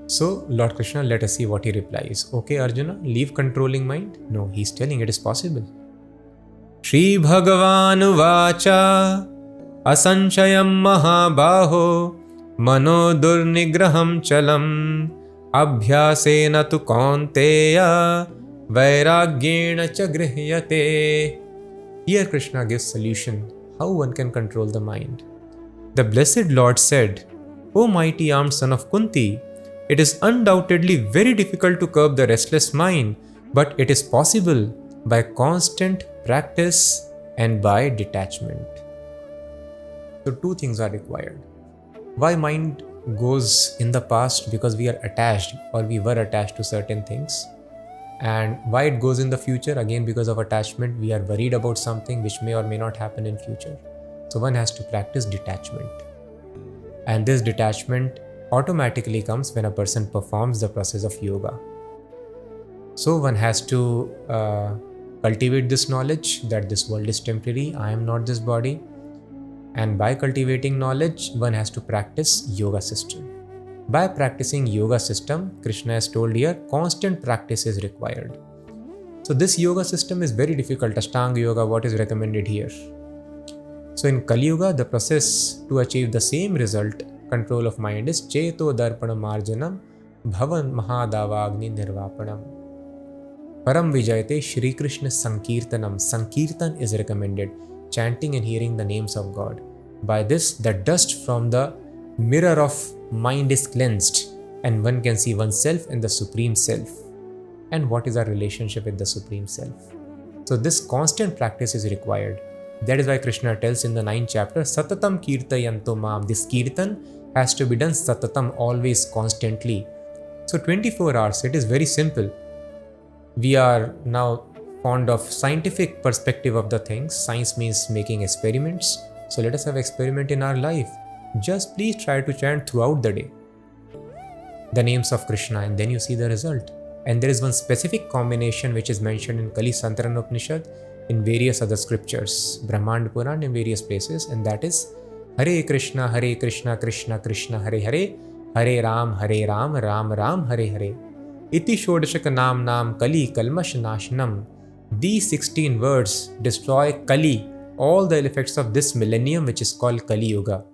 So Lord Krishna, let us see what he replies. Okay, Arjuna, leave controlling mind? No, he's telling it is possible. Shri Bhagavan Vacha Asanchayam Mahabaho Mano Durnigraham Chalam Abhyasena tu Kaunteya Vairagyena cha Grihyate. Here Krishna gives solution how one can control the mind. The blessed Lord said, O mighty armed son of Kunti, it is undoubtedly very difficult to curb the restless mind, but it is possible by constant practice and by detachment. So two things are required. Why mind goes in the past? Because we are attached or we were attached to certain things. And why it goes in the future? Again, because of attachment, we are worried about something which may or may not happen in future. So one has to practice detachment. And this detachment automatically comes when a person performs the process of yoga. So one has to cultivate this knowledge that this world is temporary, I am not this body. And by cultivating knowledge, one has to practice yoga system. By practicing yoga system, Krishna has told here, constant practice is required. So this yoga system is very difficult. Ashtanga yoga, what is recommended here? So in Kali Yuga, the process to achieve the same result, control of mind, is Cheto Darpana Marjanam Bhavan Mahadavagni Nirvapanam. Param Vijayate Shri Krishna Sankirtanam. Sankirtan is recommended, chanting and hearing the names of God. By this, the dust from the mirror of mind is cleansed and one can see oneself and the Supreme Self. And what is our relationship with the Supreme Self? So this constant practice is required. That is why Krishna tells in the 9th chapter, Satatam Kirtayanto Mam. This Kirtan has to be done Satatam, always, constantly. So 24 hours, it is very simple. We are now fond of scientific perspective of the things. Science means making experiments. So let us have experiment in our life. Just please try to chant throughout the day the names of Krishna and then you see the result. And there is one specific combination which is mentioned in Kali Santaran Upanishad, in various other scriptures, Brahmanda Puran in various places, and that is Hare Krishna, Krishna Krishna, Hare Hare, Hare Ram, Ram Ram, Hare Hare. Iti Shodashaka Nam Kali Kalmash Nashanam. These 16 words destroy Kali, all the effects of this millennium which is called Kali Yuga.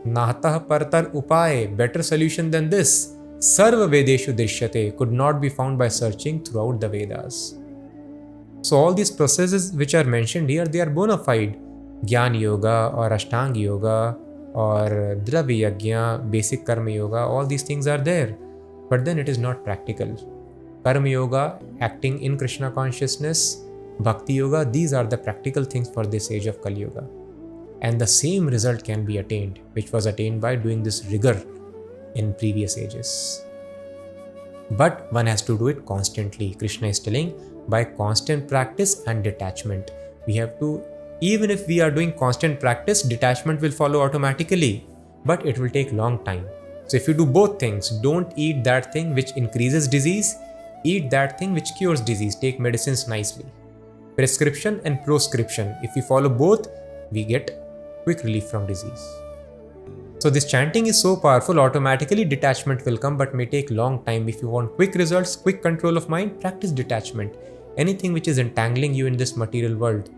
Nahatah Partar Upay, better solution than this. Sarva Vedeshu Drishyate, could not be found by searching throughout the Vedas. So all these processes which are mentioned here, they are bona fide. Jnana Yoga or Ashtanga Yoga or Dravya Yajna, basic Karma Yoga, all these things are there. But then it is not practical. Karma Yoga, acting in Krishna consciousness, Bhakti Yoga, these are the practical things for this age of Kali Yuga. And the same result can be attained, which was attained by doing this rigor in previous ages. But one has to do it constantly. Krishna is telling, by constant practice and detachment. We have to, even if we are doing constant practice, detachment will follow automatically, but it will take long time. So if you do both things, don't eat that thing which increases disease, eat that thing which cures disease. Take medicines nicely. Prescription and proscription. If we follow both, we get quick relief from disease. So this chanting is so powerful, automatically detachment will come, but may take long time. If you want quick results, quick control of mind, practice detachment. Anything which is entangling you in this material world,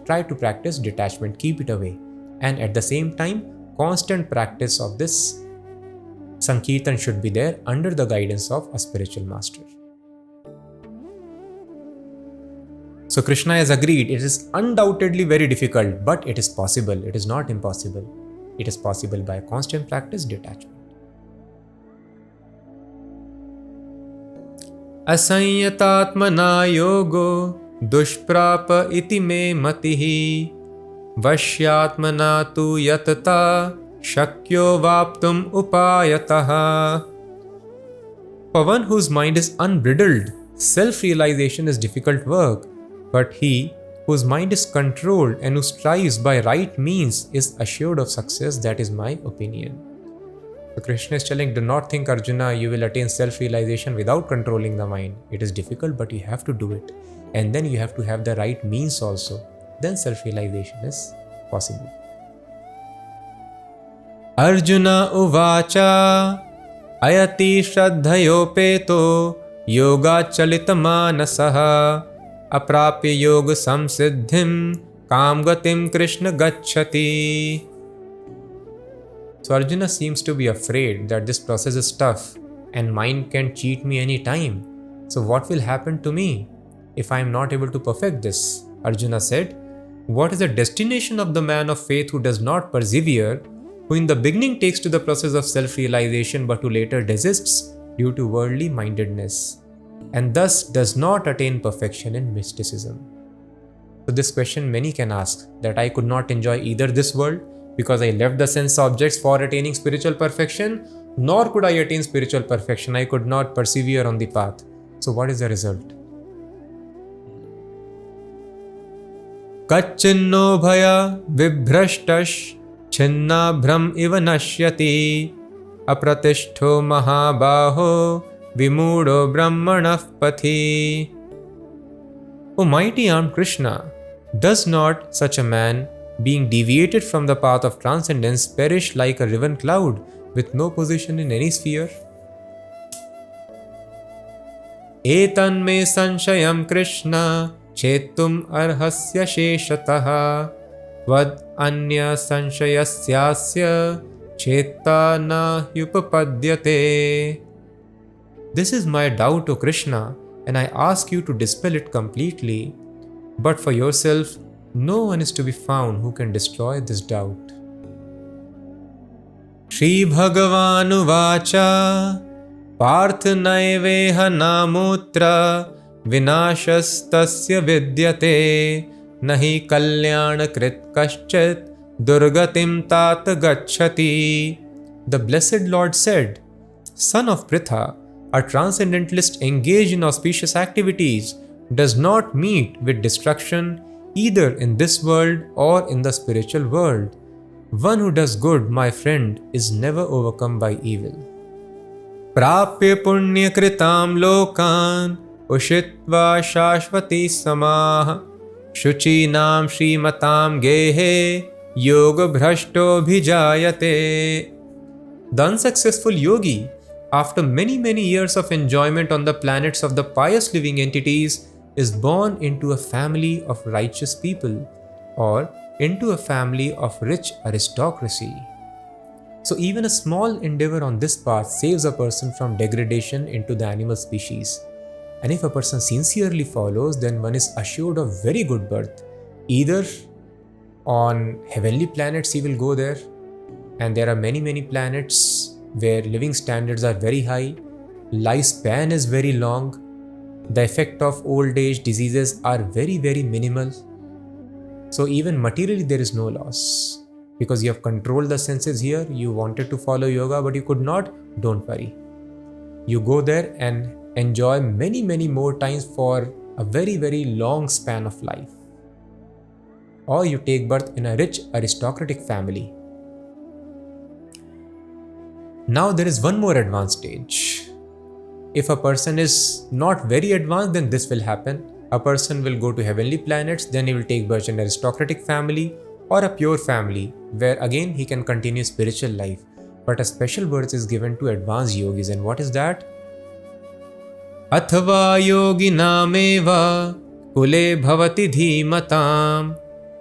try to practice detachment, keep it away. And at the same time, constant practice of this Sankirtan should be there under the guidance of a spiritual master. So Krishna has agreed, it is undoubtedly very difficult, but it is possible. It is not impossible. It is possible by constant practice, detachment. Asanyatatmana yogo dushprapa iti me matihi vashyatmana tu yatata shakyo vaptum upayataha. For one whose mind is unbridled, self-realization is difficult work, but he whose mind is controlled and who strives by right means is assured of success. That is my opinion. So Krishna is telling, do not think, Arjuna, you will attain self-realization without controlling the mind. It is difficult, but you have to do it. And then you have to have the right means also. Then self-realization is possible. Arjuna uvacha ayati shraddhayopeto yoga chalitamanasaha aprapya yoga samsiddhim kamgatim Krishna gacchati. So Arjuna seems to be afraid that this process is tough and mind can cheat me anytime. So what will happen to me if I am not able to perfect this? Arjuna said, what is the destination of the man of faith who does not persevere, who in the beginning takes to the process of self-realization but who later desists due to worldly mindedness and thus does not attain perfection in mysticism? So this question many can ask, that I could not enjoy either this world because I left the sense objects for attaining spiritual perfection, nor could I attain spiritual perfection. I could not persevere on the path. So what is the result? Kachinno bhaya vibhrashtash chinna bhram iva nashyati apratishto mahabaho vimudo brahmanah pathi. O mighty armed Krishna, does not such a man being deviated from the path of transcendence, perish like a riven cloud with no position in any sphere? Etanme sanshayam Krishna chetum arhasya sheshatah vad anya sanshayasya cheta na hyupapadyate. This is my doubt, O Krishna, and I ask you to dispel it completely. But for yourself, no one is to be found who can destroy this doubt. Shri Bhagavanu Vacha Parth Naiveha Namutra Vinashastasya Vidyate Nahi Kalyana Krit Kaschat Durgatim Tat Gacchati. The blessed Lord said, Son of Pritha, a transcendentalist engaged in auspicious activities does not meet with destruction either in this world or in the spiritual world. One who does good, my friend, is never overcome by evil. Prapya punya kritam lokan ushitva shashvati samah shuchinam shrimatam gehe yoga bhrashto bhijayate. The unsuccessful yogi, after many years of enjoyment on the planets of the pious living entities, is born into a family of righteous people or into a family of rich aristocracy. So even a small endeavor on this path saves a person from degradation into the animal species. And if a person sincerely follows, then one is assured of very good birth. Either on heavenly planets he will go there, and there are many planets where living standards are very high, lifespan is very long, the effect of old age diseases are very minimal. So even materially there is no loss. Because you have controlled the senses here, you wanted to follow yoga but you could not, don't worry. You go there and enjoy many more times for a very long span of life. Or you take birth in a rich aristocratic family. Now there is one more advanced stage. If a person is not very advanced, then this will happen. A person will go to heavenly planets, then he will take birth in an aristocratic family or a pure family, where again he can continue spiritual life. But a special birth is given to advanced yogis, and what is that? Athva yogi nameva kule bhavati dhimatam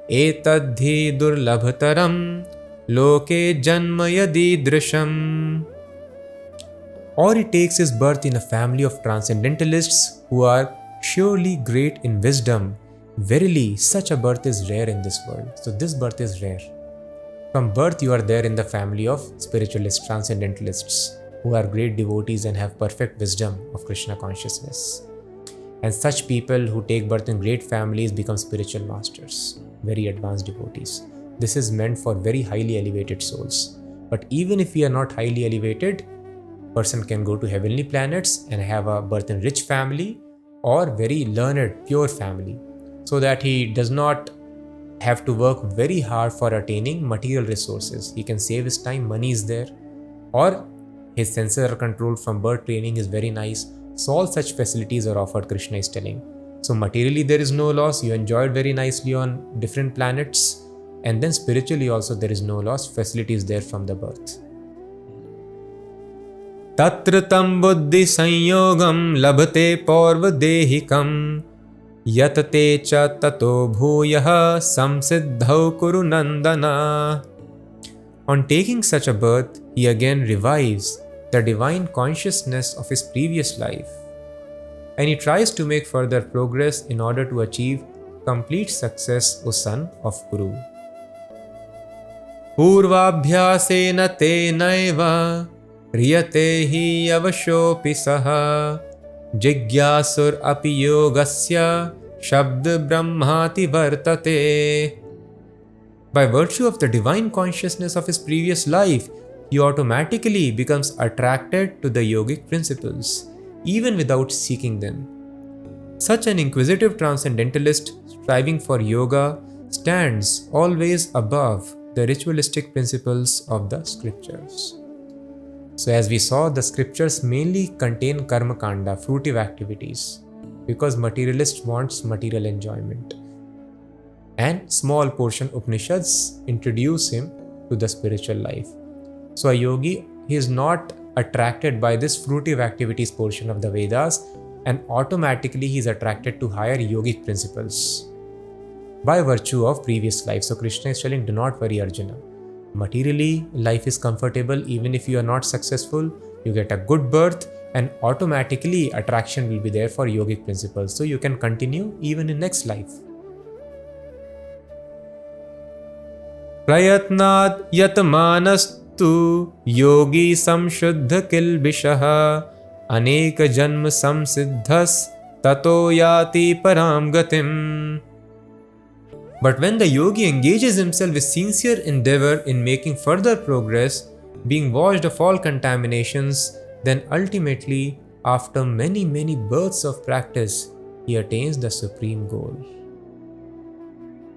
etadhi durlabhataram loke janma yadi drisham. Or he takes his birth in a family of transcendentalists who are surely great in wisdom. Verily, such a birth is rare in this world. So this birth is rare. From birth you are there in the family of spiritualists, transcendentalists, who are great devotees and have perfect wisdom of Krishna consciousness. And such people who take birth in great families become spiritual masters, very advanced devotees. This is meant for very highly elevated souls. But even if we are not highly elevated, person can go to heavenly planets and have a birth in rich family or very learned, pure family, so that he does not have to work very hard for attaining material resources. He can save his time, money is there, or his senses are controlled from birth, training is very nice. So all such facilities are offered, Krishna is telling. So materially there is no loss, you enjoyed very nicely on different planets, and then spiritually also there is no loss, facility is there from the birth. Tatra tam buddhi sanyogam labhate parva dehikam yatate cha tato bhuyah samsiddhau kuru nandana. On taking such a birth, he again revives the divine consciousness of his previous life, and he tries to make further progress in order to achieve complete success, O son of Kuru. Purvabhyasena te naiva riyate hi avashopi saha jigyasur api yogasya shabd brahmati vartate. By virtue of the divine consciousness of his previous life, he automatically becomes attracted to the yogic principles, even without seeking them. Such an inquisitive transcendentalist striving for yoga stands always above the ritualistic principles of the scriptures. So as we saw, the scriptures mainly contain karma kanda, fruitive activities, because materialist wants material enjoyment. and small portion Upanishads introduce him to the spiritual life. So a yogi, he is not attracted by this fruitive activities portion of the Vedas, and automatically he is attracted to higher yogic principles by virtue of previous life. So Krishna is telling, do not worry, Arjuna. Materially, life is comfortable. Even if you are not successful, you get a good birth, and automatically attraction will be there for yogic principles. So you can continue even in next life. Prayatnad yatmanastu yogi samshuddha kilbishaha aneka janma samsiddhas tato yati param gatim. But when the yogi engages himself with sincere endeavor in making further progress, being washed of all contaminations, then ultimately, after many births of practice, he attains the supreme goal.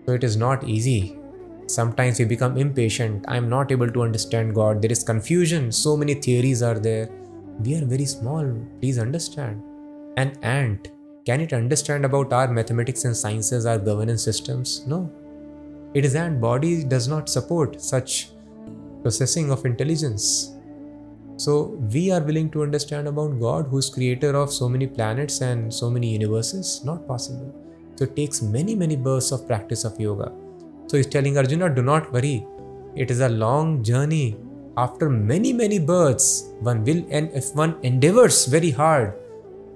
So it is not easy. Sometimes we become impatient. I am not able to understand God. There is confusion. So many theories are there. We are very small. Please understand. An ant, can it understand about our mathematics and sciences, our governance systems? No. It is ant body does not support such processing of intelligence. So we are willing to understand about God, who is creator of so many planets and so many universes? Not possible. So it takes many births of practice of yoga. So he's telling Arjuna, do not worry. It is a long journey. After many births, one will, and if one endeavors very hard,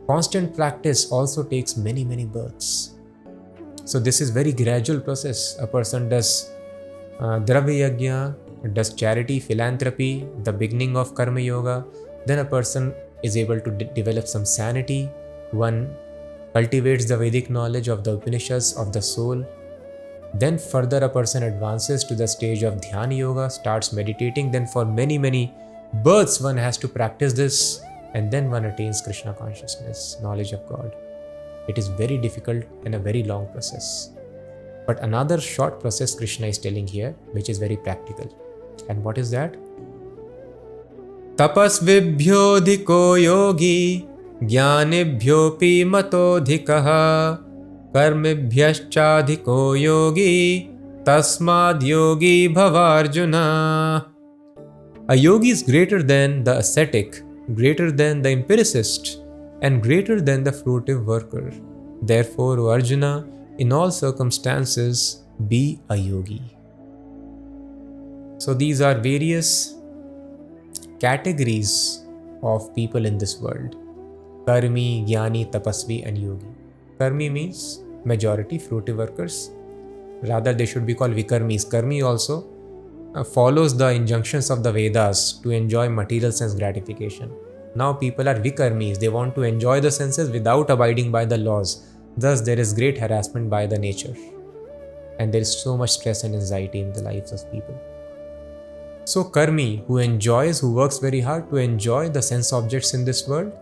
constant practice also takes many births. So this is very gradual process. A person does Dravya Yajna, does charity, philanthropy, the beginning of Karma Yoga. Then a person is able to develop some sanity. One cultivates the Vedic knowledge of the Upanishads, of the soul. Then further a person advances to the stage of Dhyana Yoga, starts meditating. Then for many births one has to practice this, and then one attains Krishna consciousness, knowledge of God. It is very difficult and a very long process. But another short process Krishna is telling here, which is very practical. And what is that? Tapasvibhyo dhiko yogi jnanibhyopi matodhikaha karmibhyascha yogi tasmad yogi bhavarjuna. A yogi is greater than the ascetic, greater than the empiricist, and greater than the fruitive worker. Therefore, O Arjuna, in all circumstances, be a yogi. So these are various categories of people in this world. Karmi, Jnani, Tapasvi and Yogi. Karmi means majority, fruitive workers. Rather, they should be called Vikarmis. Karmi also follows the injunctions of the Vedas to enjoy material sense gratification. Now people are Vikarmis. They want to enjoy the senses without abiding by the laws. Thus, there is great harassment by the nature. And there is so much stress and anxiety in the lives of people. So Karmi, who enjoys, who works very hard to enjoy the sense objects in this world,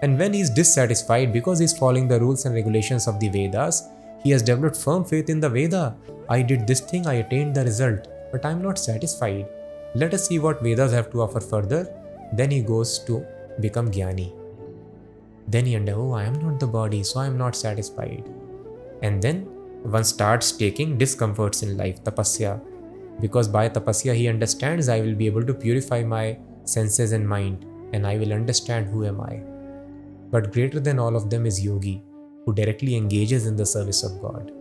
and when he is dissatisfied because he is following the rules and regulations of the Vedas, he has developed firm faith in the Veda. I did this thing, I attained the result, but I am not satisfied. Let us see what Vedas have to offer further. Then he goes to become Jnani. Then he understands, oh, I am not the body, so I am not satisfied. And then one starts taking discomforts in life, tapasya. Because by tapasya he understands, I will be able to purify my senses and mind, and I will understand who am I. But greater than all of them is yogi, who directly engages in the service of God.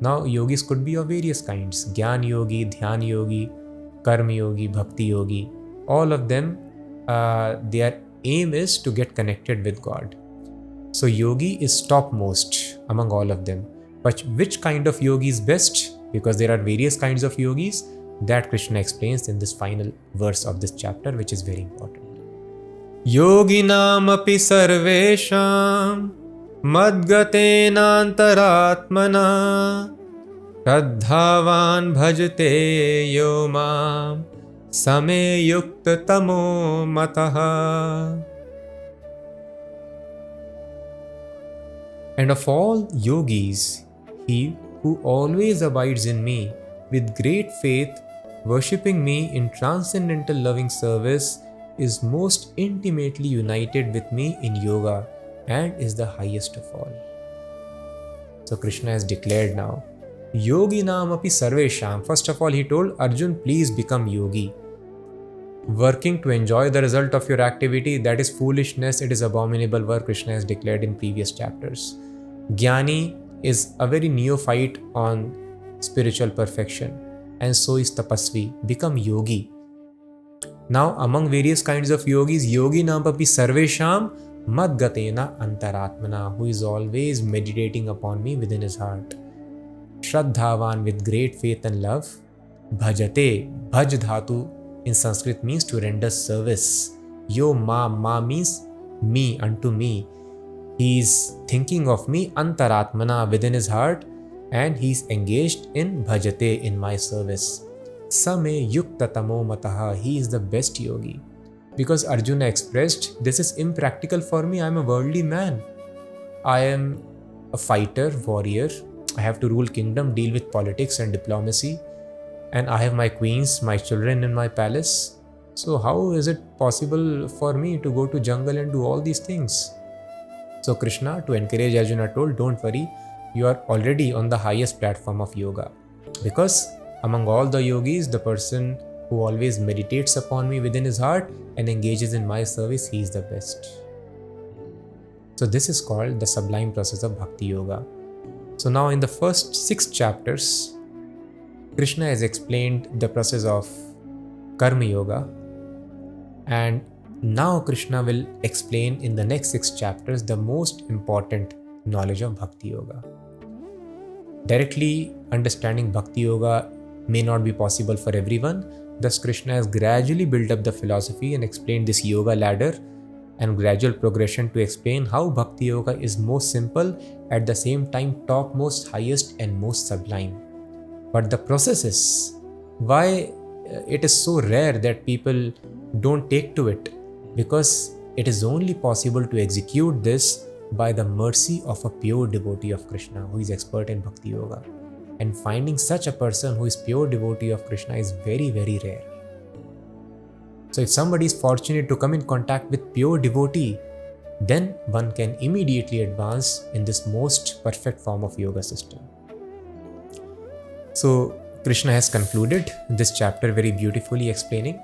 Now yogis could be of various kinds: Gyan yogi, Dhyan yogi, Karma yogi, Bhakti yogi. All of them, their aim is to get connected with God. So yogi is topmost among all of them. But which kind of yogi is best? Because there are various kinds of yogis, that Krishna explains in this final verse of this chapter, which is very important. Yoginam api sarvesham madgatena antaratmana shraddhavan bhajate yo mam same yukta tamo mataha. And of all yogis, he who always abides in me with great faith, worshipping me in transcendental loving service, is most intimately united with me in yoga and is the highest of all. So Krishna has declared now Yoginam api sarvesham. First of all, he told Arjun, please become yogi. Working to enjoy the result of your activity, that is foolishness, it is abominable work, Krishna has declared in previous chapters. Jnani is a very neophyte on spiritual perfection, and so is tapasvi. Become yogi. Now, among various kinds of yogis, yoginam api sarvesham madgatena antaratmana, who is always meditating upon me within his heart. Shraddhavan, with great faith and love. Bhajate, bhaj dhatu in Sanskrit means to render service. Yo ma means me, unto me. He is thinking of me antaratmana, within his heart, and he is engaged in bhajate, in my service. Same yukta tamo mataha, he is the best yogi. Because Arjuna expressed, this is impractical for me, I am a worldly man. I am a fighter, warrior. I have to rule kingdom, deal with politics and diplomacy, and I have my queens, my children in my palace. So how is it possible for me to go to jungle and do all these things? So Krishna, to encourage Arjuna, told, don't worry, you are already on the highest platform of yoga. Because among all the yogis, the person who always meditates upon me within his heart and engages in my service, he is the best. So this is called the sublime process of Bhakti Yoga. So now in the first 6 chapters, Krishna has explained the process of Karma Yoga, and now Krishna will explain in the next 6 chapters the most important knowledge of Bhakti Yoga. Directly understanding Bhakti Yoga may not be possible for everyone, thus Krishna has gradually built up the philosophy and explained this yoga ladder and gradual progression to explain how Bhakti Yoga is most simple, at the same time topmost, highest and most sublime. But the process is why it is so rare that people don't take to it, because it is only possible to execute this by the mercy of a pure devotee of Krishna who is expert in Bhakti Yoga. And finding such a person who is pure devotee of Krishna is very, very rare. So if somebody is fortunate to come in contact with pure devotee, then one can immediately advance in this most perfect form of yoga system. So Krishna has concluded this chapter very beautifully, explaining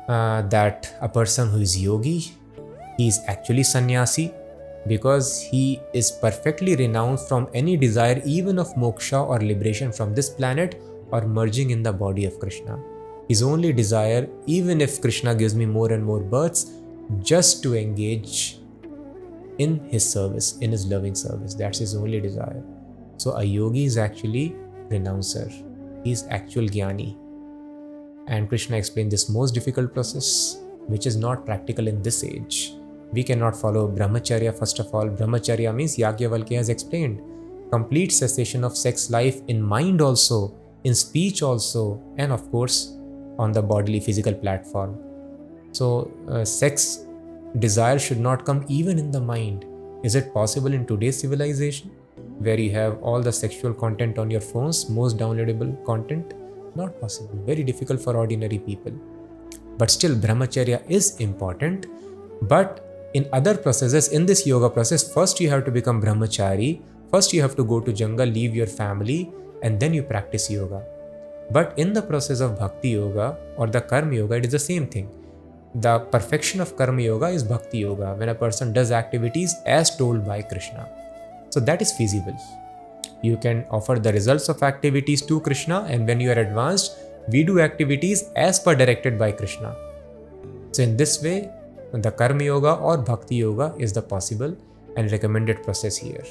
that a person who is yogi, he is actually sannyasi, because he is perfectly renounced from any desire even of moksha or liberation from this planet or merging in the body of Krishna. His only desire, even if Krishna gives me more and more births, just to engage in his service, in his loving service. That's his only desire. So a yogi is actually renouncer. He is actual jnani. And Krishna explained this most difficult process, which is not practical in this age. We cannot follow brahmacharya. First of all, brahmacharya means Yajnavalkya has explained complete cessation of sex life in mind also, in speech also, and of course on the bodily physical platform. So sex desire should not come even in the mind. Is it possible in today's civilization, where you have all the sexual content on your phones, most downloadable content? Not possible. Very difficult for ordinary people. But still, brahmacharya is important. But in other processes, in this yoga process, first you have to become brahmachari. First you have to go to jungle, leave your family, and then you practice yoga. But in the process of Bhakti Yoga or the Karma Yoga, it is the same thing. The perfection of Karma Yoga is Bhakti Yoga, when a person does activities as told by Krishna. So that is feasible. You can offer the results of activities to Krishna, and when you are advanced, we do activities as per directed by Krishna. So in this way, the Karma Yoga or Bhakti Yoga is the possible and recommended process here.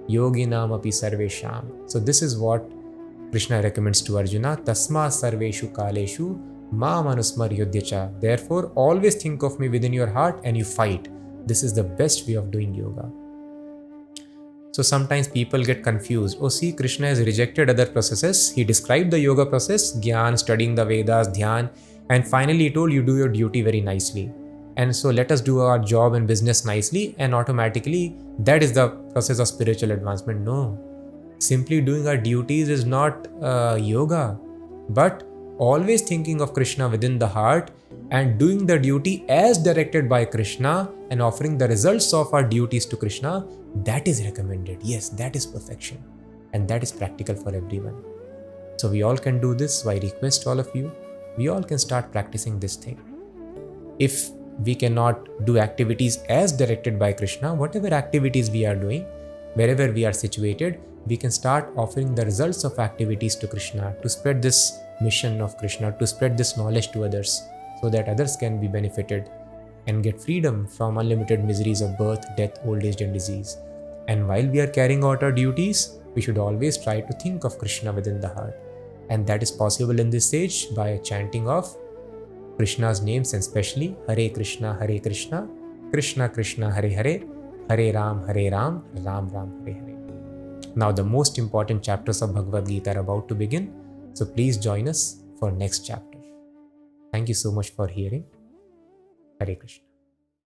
Yoginam api sarvesham. So this is what Krishna recommends to Arjuna. Tasma sarveshu kaleshu ma manusmar yudhyacha. Therefore, always think of me within your heart and you fight. This is the best way of doing yoga. So sometimes people get confused. Oh, see, Krishna has rejected other processes. He described the yoga process, Gyan, studying the Vedas, Dhyan, and finally he told you do your duty very nicely. And so let us do our job and business nicely, and automatically that is the process of spiritual advancement. No. Simply doing our duties is not yoga, but always thinking of Krishna within the heart and doing the duty as directed by Krishna and offering the results of our duties to Krishna, that is recommended. Yes, that is perfection. and that is practical for everyone. So we all can do this. So I request all of you, we all can start practicing this thing. If we cannot do activities as directed by Krishna, whatever activities we are doing, wherever we are situated, we can start offering the results of activities to Krishna, to spread this mission of Krishna, to spread this knowledge to others, so that others can be benefited and get freedom from unlimited miseries of birth, death, old age and disease. And while we are carrying out our duties, we should always try to think of Krishna within the heart. And that is possible in this age by chanting of Krishna's names, and especially Hare Krishna, Krishna Krishna, Hare Hare, Hare Ram, Ram Ram, Hare Hare. Now the most important chapters of Bhagavad Gita are about to begin. So please join us for next chapter. Thank you so much for hearing. Hare Krishna.